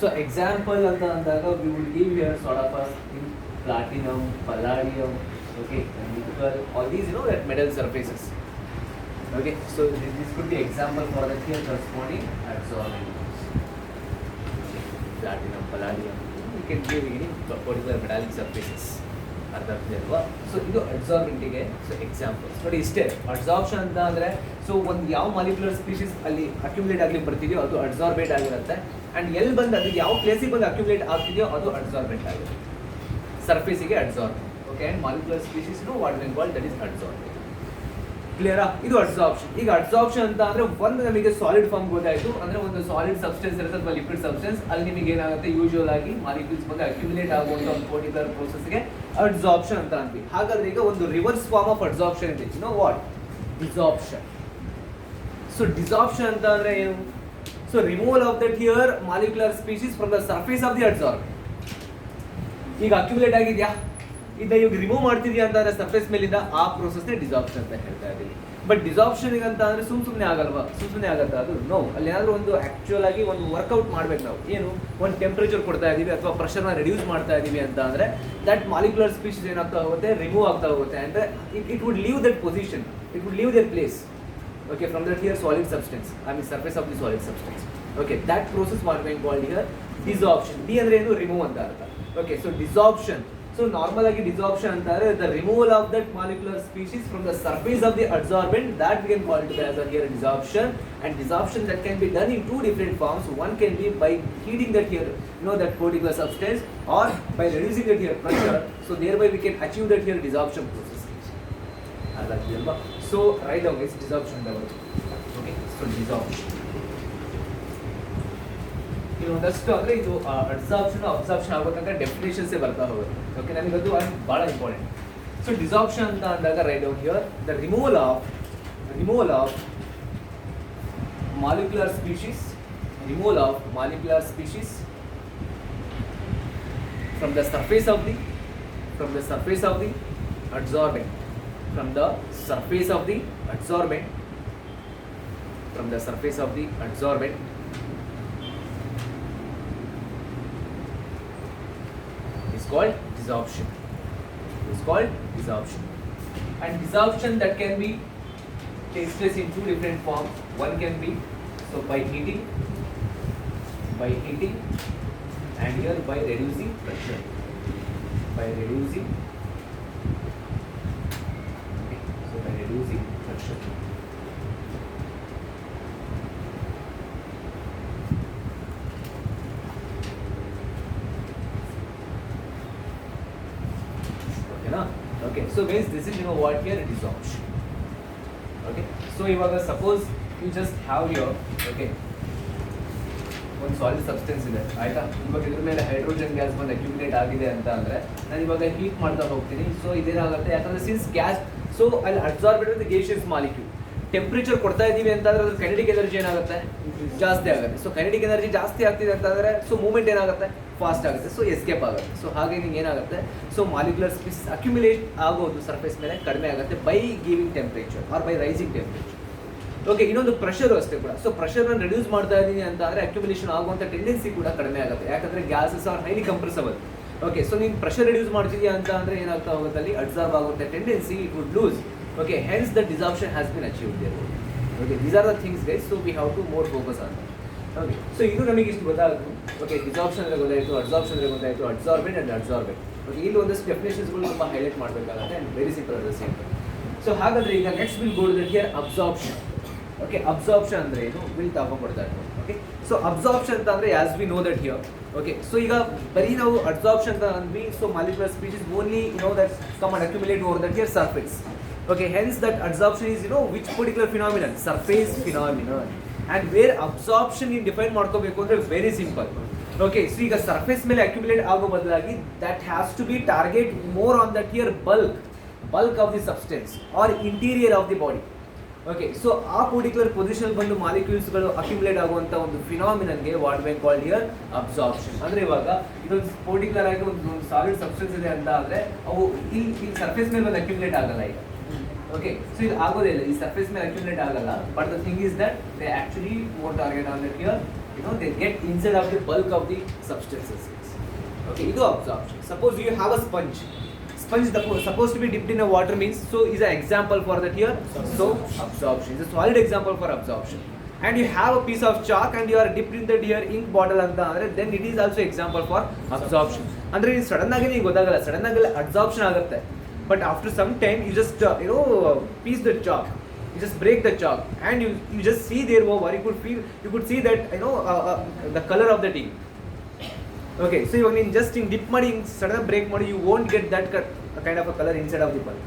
So example anta andaga we will give here sort of a platinum, palladium, okay, and nickel, all these, you know, that metal surfaces. Okay, so this could be example for the here corresponding adsorbent. Platinum, palladium, you can give any particular metallic surfaces. ಅರ್ಥ ಆಗ್ತಿದೆ ಅಲ್ವಾ? So ಇದು ಅಡ್ಸಾರ್ಬೆಂಟಿಗೆ so examples ನೋಡಿ. ಇಷ್ಟೇ adsorption ಅಂತ ಅಂದರೆ so ಒಂದು ಯಾವ ಮಾಲಿಕ್ಯುಲರ್ ಸ್ಪೀಷೀಸ್ ಅಲ್ಲಿ ಅಕ್ಯುಮುಲೇಟ್ ಆಗ್ಲಿಕ್ಕೆ ಬರ್ತಿದೆಯೋ ಅದು ಅಡ್ಸಾರ್ಬೇಟ್ ಆಗಿರುತ್ತೆ. ಆ್ಯಂಡ್ ಎಲ್ಲಿ ಬಂದು ಅದು ಯಾವ ಪ್ಲೇಸಿಗೆ ಬಂದು ಅಕ್ಯುಮುಲೇಟ್ ಆಗ್ತಿದೆಯೋ ಅದು ಅಡ್ಸಾರ್ಬೆಂಟ್ ಆಗುತ್ತೆ, ಸರ್ಫೇಸಿಗೆ adsorbent. Okay, and molecular species what we call that is adsorbent. ಕ್ಲಿಯರಾ? ಇದು ಅಡ್ಸಾರ್ಪ್ಷನ್. ಈಗ ಅಡ್ಸಾರ್ಪ್ಷನ್ ಅಂತ ಅಂದ್ರೆ ಒಂದು ನಮಗೆ ಸಾಲಿಡ್ ಫಾರ್ಮ್ ಗೊತ್ತಾಯ್ತು, ಅಂದ್ರೆ ಒಂದು ಸಾಲಿಡ್ ಸಬ್ಸ್ಟೆನ್ಸ್ ಇರುತ್ತೆ ಅಥವಾ ಲಿಕ್ವಿಡ್ ಸಬ್ಸ್ಟೆನ್ಸ್, ಅಲ್ಲಿ ನಿಮಗೆ ಏನಾಗುತ್ತೆ ಯೂಶುವಲ್ ಆಗಿ ಮಾಲಿಕ್ಯೂಲ್ಸ್ ಬಂದು ಅಕ್ಯುಮುಲೇಟ್ ಆಗುವಂತ ಒಂದು ಪರ್ಟಿಕ್ಯುಲರ್ ಪ್ರೋಸೆಸ್ಗೆ ಅಡ್ಸಾರ್ಪ್ಷನ್ ಅಂತ ಅಂತೀವಿ. ಹಾಗಾದ್ರೆ ಈಗ ಒಂದು ರಿವರ್ಸ್ ಫಾರ್ಮ್ ಆಫ್ ಅಡ್ಸಾರ್ಪ್ಷನ್ ಇದೆ, ನೋ ವಾಟ್? ಡಿಸಾರ್ಪ್ಷನ್. ಸೊ ಡಿಸಾರ್ಪ್ಷನ್ ಅಂತ ಅಂದ್ರೆ ಏನು? So removal of that here molecular species from the surface of the ಅಡ್ಸಾರ್ಬೆಂಟ್. ಈಗ ಅಕ್ಯುಮುಲೇಟ್ ಆಗಿದ್ಯಾ, ಇವಾಗ ರಿಮೂವ್ ಮಾಡ್ತಿದ್ಯಾ ಅಂತ ಅಂದ್ರೆ ಸರ್ಫೇಸ್ ಮೇಲಿಂದ, ಆ ಪ್ರೋಸೆಸ್ನೇ ಡಿಸಾರ್ಪ್ಷನ್ ಅಂತ ಹೇಳ್ತಾ ಇದ್ದೀವಿ. ಬಟ್ ಡಿಸಾರ್ಪ್ಷನ್ ಅಂತ ಅಂದ್ರೆ ಸುಮ್ಮನೆ ಆಗಲ್ವಾ? ಸುಮ್ಮನೆ ಆಗತ್ತಾ ಅದು? ನೋ. ಅಲ್ಲಿ ಏನಾದರೂ ಒಂದು ಆಕ್ಚುಯಲ್ ಆಗಿ ಒಂದು ವರ್ಕೌಟ್ ಮಾಡ್ಬೇಕು ನಾವು. ಏನು? ಒಂದು ಟೆಂಪರೇಚರ್ ಕೊಡ್ತಾ ಇದೀವಿ ಅಥವಾ ಪ್ರೆಷರ್ನ ರಿಡ್ಯೂಸ್ ಮಾಡ್ತಾ ಇದೀವಿ ಅಂತ ಅಂದ್ರೆ ದಟ್ ಮಾಲಿಕ್ಯುಲರ್ ಸ್ಪೀಷೀಸ್ ಏನಾಗ್ತಾ ಹೋಗುತ್ತೆ, ರಿಮೂವ್ ಆಗ್ತಾ ಹೋಗುತ್ತೆ. ಅಂದ್ರೆ it would leave that position, it would leave that place, okay, from that here solid substance, I mean surface of the solid substance. Okay, that process what we call here desorption. D ಅಂದ್ರೆ ಏನು? Remove ಅಂತ ಅರ್ಥ. Okay, so desorption. So normal ಆಗಿ desorption ಅಂತಾರೆ the removal of that molecular species from the surface of the adsorbent, that we can call it as a here desorption. And desorption that can be done in two different forms. One can be by heating that here, you know, that particular substance, or by reducing that here pressure. So thereby we can achieve that here desorption process. ಅಲ್ವಾ? So write down is desorption level. Okay, so desorption. ಇನ್ನೊಂದಷ್ಟು ಅಂದರೆ ಇದು adsorption absorption ಆಗೋತಂಕ ಡೆಫಿನೇಷನ್ಸೇ ಬರ್ತಾ ಹೋಗುತ್ತೆ. Okay, ನನಗದು ಭಾಳ important. So ಡಿಸಾರ್ಪ್ಷನ್ ಅಂತ ಅಂದಾಗ write down here the removal of molecular species from the surface of the adsorbent, from the surface of the adsorbent is called desorption. And desorption that can be takes place in two different forms. One can be so by heating and here by reducing pressure. So means this is what here desorption. Okay, so ivaga suppose you just have your okay ಒಂದು solid substance ಇದೆ ಆಯ್ತಾ, ಇವಾಗ ಇದ್ರ ಮೇಲೆ hydrogen gas ಬಂದು accumulate ಆಗಿದೆ ಅಂತ ಅಂದರೆ ನಾನು ಇವಾಗ ಹೀಟ್ ಮಾಡ್ತಾ ಹೋಗ್ತೀನಿ. ಸೊ ಇದೇನಾಗುತ್ತೆ, ಯಾಕಂದರೆ ಸಿನ್ಸ್ ಗ್ಯಾಸ್ ಸೊ ಅಲ್ಲಿ absorb with gaseous molecule temperature ಕೊಡ್ತಾ ಇದ್ದೀವಿ ಅಂತಂದ್ರೆ ಅದ್ರ ಕೈನೆಟಿಕ್ ಎನರ್ಜಿ ಏನಾಗುತ್ತೆ, ಜಾಸ್ತಿ ಆಗುತ್ತೆ. ಸೊ ಕೈನೆಟಿಕ್ ಎನರ್ಜಿ ಜಾಸ್ತಿ ಆಗ್ತಿದೆ ಅಂತಂದರೆ ಸೊ ಮೂವ್ಮೆಂಟ್ ಏನಾಗುತ್ತೆ, ಫಾಸ್ಟ್ ಆಗುತ್ತೆ, ಸೊ ಎಸ್ಕೇಪ್ ಆಗುತ್ತೆ. ಸೊ ಹಾಗೆ ನಿಮ್ಗೆ ಏನಾಗುತ್ತೆ, ಸೊ ಮಾಲಿಕ್ಯುಲರ್ ಸ್ಪೀಸೀಸ್ ಅಕ್ಯುಮುಲೇಟ್ ಆಗೋದು ಸರ್ಫೇಸ್ ಮೇಲೆ ಕಡಿಮೆ ಆಗುತ್ತೆ by giving temperature or by rising temperature. Okay, ಇನ್ನೊಂದು ಪ್ರೆಷರು ಅಷ್ಟೇ ಕೂಡ. ಸೊ ಪ್ರೆಷರ್ನ ರಿಡ್ಯೂಸ್ ಮಾಡ್ತಾ ಇದ್ದೀನಿ ಅಂತ ಅಂದರೆ ಅಕ್ಯುಮುಲೇಷನ್ ಆಗುವಂಥ ಟೆಂಡೆನ್ಸಿ ಕೂಡ ಕಡಿಮೆ ಆಗುತ್ತೆ, ಯಾಕಂದರೆ gases are highly compressible. Okay, so ನೀನು ಪ್ರೆಷರ್ ರಿಡ್ಯೂಸ್ ಮಾಡ್ತಿದ್ಯಾ ಅಂತ ಅಂದರೆ ಏನಾಗ್ತಾ ಹೋಗುತ್ತೆ, ಅಲ್ಲಿ ಅಬ್ಸಾರ್ಬ್ ಆಗುವಂಥ tendency it would lose. Okay, hence the desorption has been achieved there. Okay, these are the things guys, so we have to more focus on that. Okay, so ಇದು ನಮಗೆ ಇಷ್ಟು ಗೊತ್ತಾಗುತ್ತೆ. ಓಕೆ, ಡಿಸಾರ್ಪ್ಷನ್ ಅಂದರೆ ಗೊತ್ತಾಯಿತು, ಅಬ್ಸಾರ್ಪ್ಷನ್ ಅಂದರೆ ಗೊತ್ತಾಯಿತು, absorbent and absorbent. Okay, ಇಲ್ಲಿ ಒಂದಷ್ಟು ಡೆಫಿನೇಷನ್ಸ್ಗಳು ತುಂಬ ಹೈಲೈಟ್ ಮಾಡಬೇಕಾಗುತ್ತೆ and very simple at the same time. So ಹಾಗಾದರೆ ಈಗ next will go to that here absorption. Okay, absorption ಅಂದರೆ ಏನು ವಿಲ್ ತಗೊಂಡ್ಕೊಡ್ತಾ ಇರ್ತೀವಿ. ಓಕೆ, ಸೊ ಅಬ್ಸಾರ್ಪ್ಷನ್ ಅಂತ ಅಂದರೆ as we know that here. Okay, so ಈಗ ಬರೀ ನಾವು ಅಬ್ಸಾರ್ಪ್ಷನ್ ಅಂತ ಅಂದ್ವಿ, so molecular species only that come and accumulate over that here surface. Okay, hence that adsorption is which particular phenomenon, surface phenomenon. And where absorption in define ಮಾಡ್ಕೋಬೇಕು ಅಂದ್ರೆ very simple. Okay, so ಈಗ surface ಮೇಲೆ accumulate ಆಗೋ ಬದಲಾಗಿ that has to be target more on that here bulk of the substance or interior of the body. Okay, so ಆ particular position ಬಂದು ಮಾಲಿಕ್ಯೂಲ್ಸ್ಗಳು accumulate ಆಗುವಂಥ ಒಂದು ಫಿನಾಮಿನನ್ಗೆ what we called here absorption. ಅಂದರೆ ಇವಾಗ ಇದೊಂದು ಪರ್ಟಿಕ್ಯುಲರ್ ಆಗಿ ಒಂದು ಸಾಲಿಡ್ ಸಬ್ಸ್ಟೆನ್ಸ್ ಇದೆ ಅಂತ ಆದರೆ ಅವು ಇಲ್ಲಿ ಸರ್ಫೇಸ್ ಮೇಲೆ ಒಂದು ಅಕ್ಯುಮುಲೇಟ್ ಆಗಲ್ಲ ಈಗ. ಓಕೆ, ಸೊ ಇದು ಆಗೋದೇ ಇಲ್ಲ, ಈ ಸರ್ಫೇಸ್ ಮೇಲೆ ಅಕ್ಯುಮುಲೇಟ್ ಆಗಲ್ಲ. But the thing is that they actually more target on that here they get inside of the bulk of the substances. Okay, ಇದು absorption. Suppose you have a sponge supposed to be dipped in a water means, so is an example for that here. So absorption is a solid example for absorption. And you have a piece of chalk and you are dipped in that here ink bottle anta andre, then it is also example for absorption. Andre ಇದು sudden ಆಗಿ ನಿಮಗೆ ಗೊತ್ತಾಗಲ್ಲ, sudden ಆಗಿ absorption ಆಗುತ್ತೆ. But after some time you just piece the chalk, you just break the chalk and you just see there over, you could see that the color of the ink. Okay, so ಇವಾಗ ನೀನು just ಹಿಂಗೆ dip ಮಾಡಿ ಹಿಂಗೆ sudden break ಮಾಡಿ you won't get that kind of a colour inside of the bulb.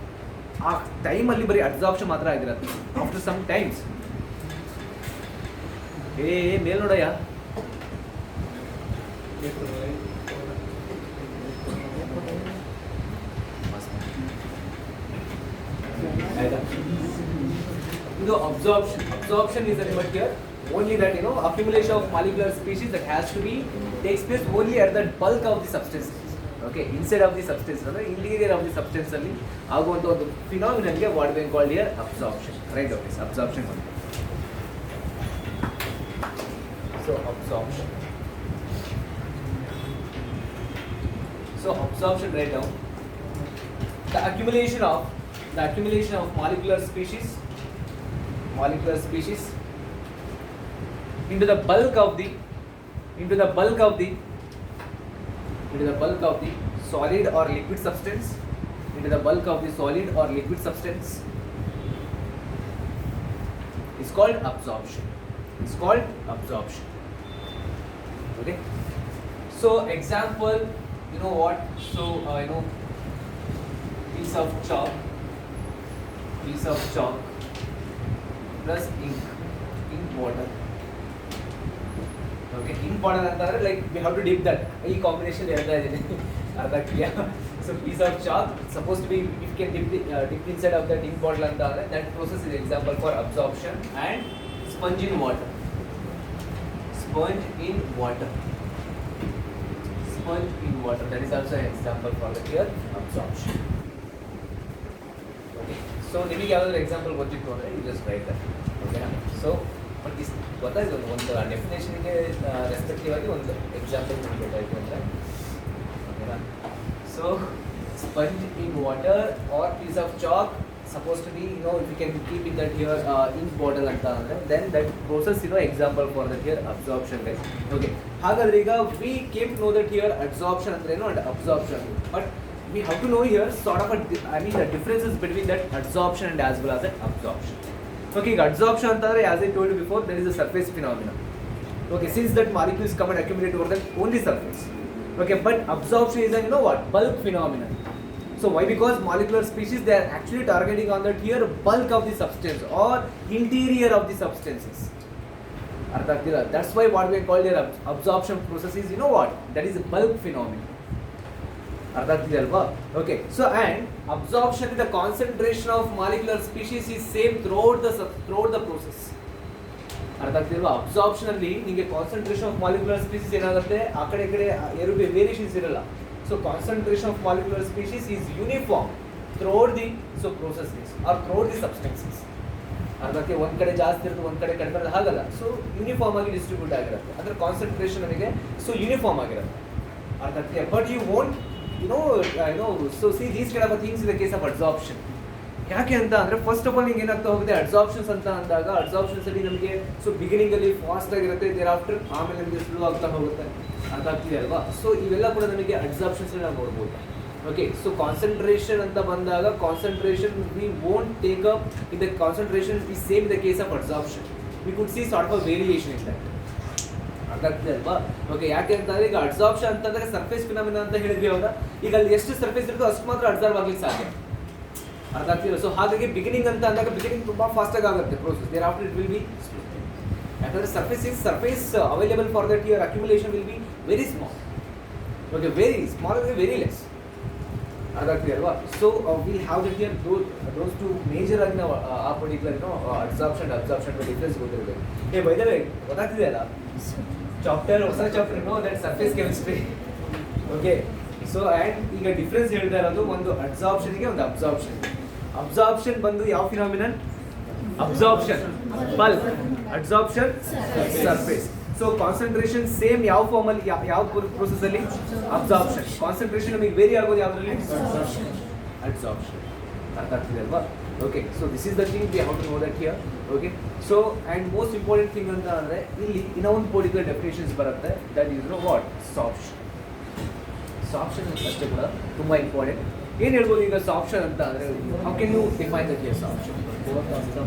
ಆ ಟೈಮಲ್ಲಿ ಬರೀ absorption ಮಾತ್ರ ಆಗಿರುತ್ತೆ. ಆಫ್ಟರ್ ಸಮ್ ಟೈಮ್ಸ್ ಮೇಲ್ ನೋಡಯ್ಯ, ಆಯ್ತಾ, ಇದು absorption is but here only that accumulation of molecular species that has to be takes place only at the bulk of the substance. Okay, inside of the substance ಅಂದ್ರೆ interior of the substance ಅಲ್ಲಿ ಆಗುವಂತ ಒಂದು phenomenon ಗೆ what we call here absorption. Right, okay, absorption. So absorption right now, the accumulation of molecular species into the bulk of the solid or liquid substance, is called absorption. Okay, so example, you know what, so piece of chalk plus ink water. Okay, ink water ಅಂತಂದ್ರೆ like we have to dip that, ಈ combination ಹೇಳ್ತಾ ಇದ್ದೀನಿ ಅರ್ಥ ಆಗ್ತಿದೆಯಾ. So piece of chalk supposed to be, if you can dip inside of that ink bottle ಅಂತ ಅಂದ್ರೆ that process is example for absorption. And sponge in water, that is also an example for the here absorption. Okay, so ನಿಮಗೆ ಯಾವ್ದಾದ್ರು example ಗೊತ್ತಿತ್ತು ಅಂದರೆ you just write that. ಓಕೆನಾ. So but is ಗೊತ್ತಾಯ್ತು, ಒಂದು ಡೆಫಿನೇಷನ್ಗೆ respective ಆಗಿ ಒಂದು ಎಕ್ಸಾಂಪಲ್ ನಿಮಗೆ ಗೊತ್ತಾಯಿತು ಅಂದರೆ ಓಕೆನಾ. So sponge in water or piece of chalk supposed to be, if you can keep in that here ink bottle anta andre, then that process example for that here absorption guys. Okay, hagadre iga we came to know that here absorption andre and absorption, but we have to know here sort of the differences between that absorption and as well as that absorption. Okay, absorption antare as I told you before, there is a surface phenomenon. Okay, since that molecules come and accumulate over that only surface. Okay, but absorption is a bulk phenomenon. So why? Because molecular species, they are actually targeting on that here bulk of the substance or interior of the substances. That's why what we call their absorption process is, you know what? That is a bulk phenomenon. Okay, so and absorption, the concentration of molecular species is same throughout the process. Absorption ಅಲ್ಲಿ ನಿಮಗೆ concentration of molecular species ಏನಾಗುತ್ತೆ ಆ ಕಡೆ ಈ ಕಡೆ variations ಇರಲ್ಲ. So concentration of molecular species is uniform throughout the processes or throughout the substances. ಅದಕ್ಕೆ ಒಂದು ಕಡೆ ಜಾಸ್ತಿ ಇರುತ್ತೆ, ಒಂದು ಕಡೆ ಕಡಿಮೆ ಇರುತ್ತೆ, ಹಾಗಲ್ಲ. ಸೊ ಯೂನಿಫಾರ್ಮ್ ಆಗಿ ಡಿಸ್ಟ್ರಿಬ್ಯೂಟ್ ಆಗಿರುತ್ತೆ, ಅಂದ್ರೆ ಕಾನ್ಸಂಟ್ರೇಷನ್ ನಮಗೆ ಸೊ ಯೂನಿಫಾರ್ಮ್ ಆಗಿರುತ್ತೆ. ಅದಕ್ಕೆ but you won't so see these kind of things in the case of absorption. ಯಾಕೆ ಅಂತ ಅಂದರೆ ಫಸ್ಟ್ ಆಫ್ ಆಲ್ ನಿಂಗೆ ಏನಾಗ್ತಾ ಹೋಗುತ್ತೆ, ಅಬ್ಸಾರ್ಪ್ಷನ್ಸ್ ಅಂತ ಅಂದಾಗ ಅಬ್ಸಾರ್ಪ್ಷನ್ಸ್ ಅಲ್ಲಿ ನಮಗೆ ಸೊ ಬಿಗಿನಿಂಗ್ ಅಲ್ಲಿ ಫಾಸ್ಟ್ ಆಗಿರುತ್ತೆ, ದೇರ್ ಆಫ್ಟರ್ ಆಮೇಲೆ ನಮಗೆ ಸ್ಲೋ ಆಗ್ತಾ ಹೋಗುತ್ತೆ ಅಂತ ಆಗ್ತಿದೆ ಅಲ್ವಾ. ಸೊ ಇವೆಲ್ಲ ಕೂಡ ನಮಗೆ ಅಬ್ಸಾರ್ಪ್ಷನ್ಸ್ ನಾವು ನೋಡ್ಬೋದು. ಓಕೆ, ಸೊ ಕಾನ್ಸಂಟ್ರೇಷನ್ ಅಂತ ಬಂದಾಗ concentration we won't take up in the concentration ಈ same in the case of absorption we could see sort of variation in that. ಅದಾಗ್ತದೆ ಅಲ್ವಾ. ಓಕೆ, ಯಾಕೆ ಅಂತಂದ್ರೆ ಈಗ ಅಬ್ಸಾರ್ಪ್ಷನ್ ಅಂತಂದ್ರೆ ಸರ್ಫೇಸ್ ಫಿನಾಮಿನಾ ಅಂತ ಹೇಳಿದ್ವಿ ಹೌದಾ. ಈಗ ಅಲ್ಲಿ ಎಷ್ಟು ಸರ್ಫೇಸ್ ಇರುತ್ತೋ ಅಷ್ಟು ಮಾತ್ರ ಅಬ್ಸರ್ವ್ ಆಗ್ಲಿಕ್ಕೆ ಸಾಧ್ಯ. ಅರ್ಥ ಆಗ್ತಿಲ್ಲ. ಸೊ ಹಾಗಾಗಿ ಬಿಗಿನಿಂಗ್ ಅಂತ ಅಂದಾಗ ಬಿಗಿನಿಂಗ್ ತುಂಬಾ ಫಾಸ್ಟ್ ಆಗುತ್ತೆ process, there after it will be slow. ಯಾಕಂದ್ರೆ surface available for that your accumulation will be very small. Okay, very small ಅಂದ್ರೆ ವೆರಿ ಲೆಸ್. ಅದಾಗ್ತಿದೆ ಅಲ್ವಾ. So will have that here those two major ಆಗಿ ನಾವು ಆ particular absorption difference ಗೊತ್ತಿರಬೇಕು. By the way ಗೊತ್ತಾಗ್ತಿದೆ ಅಲ್ಲ ಚಾಪ್ಟರ್, ಹೊಸ chapter that surface chemistry. Okay, so and ಈಗ ಡಿಫ್ರೆನ್ಸ್ ಹೇಳ್ತಾ ಇರೋದು ಒಂದು ಅಬ್ಸಾರ್ಪ್ಷನ್ಗೆ ಒಂದು ಅಬ್ಸಾರ್ಪ್ಷನ್ ಬಂದು ಯಾವ phenomenon? Absorption bulk, absorption surface. So concentration same ಯಾವ ಫಾರ್ಮ್ ಅಲ್ಲಿ ಯಾವ ಪ್ರೋಸೆಸ್ ಅಲ್ಲಿ? ಅಬ್ಸಾರ್ಪ್ಷನ್. ಕಾನ್ಸಂಟ್ರೇಷನ್ ನಮಗೆ ವೇರಿ ಆಗೋದು ಯಾವುದರಲ್ಲಿ? ಅಬ್ಸಾರ್ಪ್ಷನ್. ಅರ್ಥ ಆಗ್ತಿದೆ ಅಲ್ವಾ. Okay, so this is the thing we have to know that here. Okay, so and most important thing ಅಂತ ಅಂದರೆ ಇಲ್ಲಿ ಇನ್ನೊಂದು ಪರ್ಟಿಕ್ಯುಲರ್ ಡೆಫಿನೇಷನ್ಸ್ ಬರುತ್ತೆ, that is what? Sorption. Sorption ಅಷ್ಟೇ ಕೂಡ ತುಂಬ ಇಂಪಾರ್ಟೆಂಟ್. ಏನು ಹೇಳ್ಬೋದು ಈಗ ಸಾಪ್ಷನ್ ಅಂತ ಅಂದರೆ? How can you define that here sorption?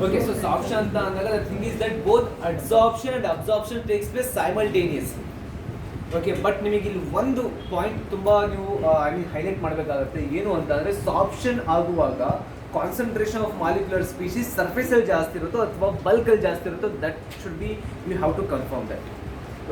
Okay, so sorption ಅಂತ ಅಂದಾಗ the thing is that both absorption and absorption takes place simultaneously. Okay, but ನಿಮಗೆ ಇಲ್ಲಿ ಒಂದು ಪಾಯಿಂಟ್ ತುಂಬ ನೀವು ಹೈಲೈಟ್ ಮಾಡಬೇಕಾಗುತ್ತೆ. ಏನು ಅಂತ ಅಂದರೆ ಸಾಪ್ಷನ್ ಆಗುವಾಗ ಕಾನ್ಸಂಟ್ರೇಷನ್ ಆಫ್ ಮಾಲಿಕ್ಯುಲರ್ ಸ್ಪೀಷೀಸ್ ಸರ್ಫೇಸಲ್ಲಿ ಜಾಸ್ತಿ ಇರುತ್ತೋ ಅಥವಾ ಬಲ್ಕಲ್ಲಿ ಜಾಸ್ತಿ ಇರುತ್ತೋ, that should be you have to confirm that.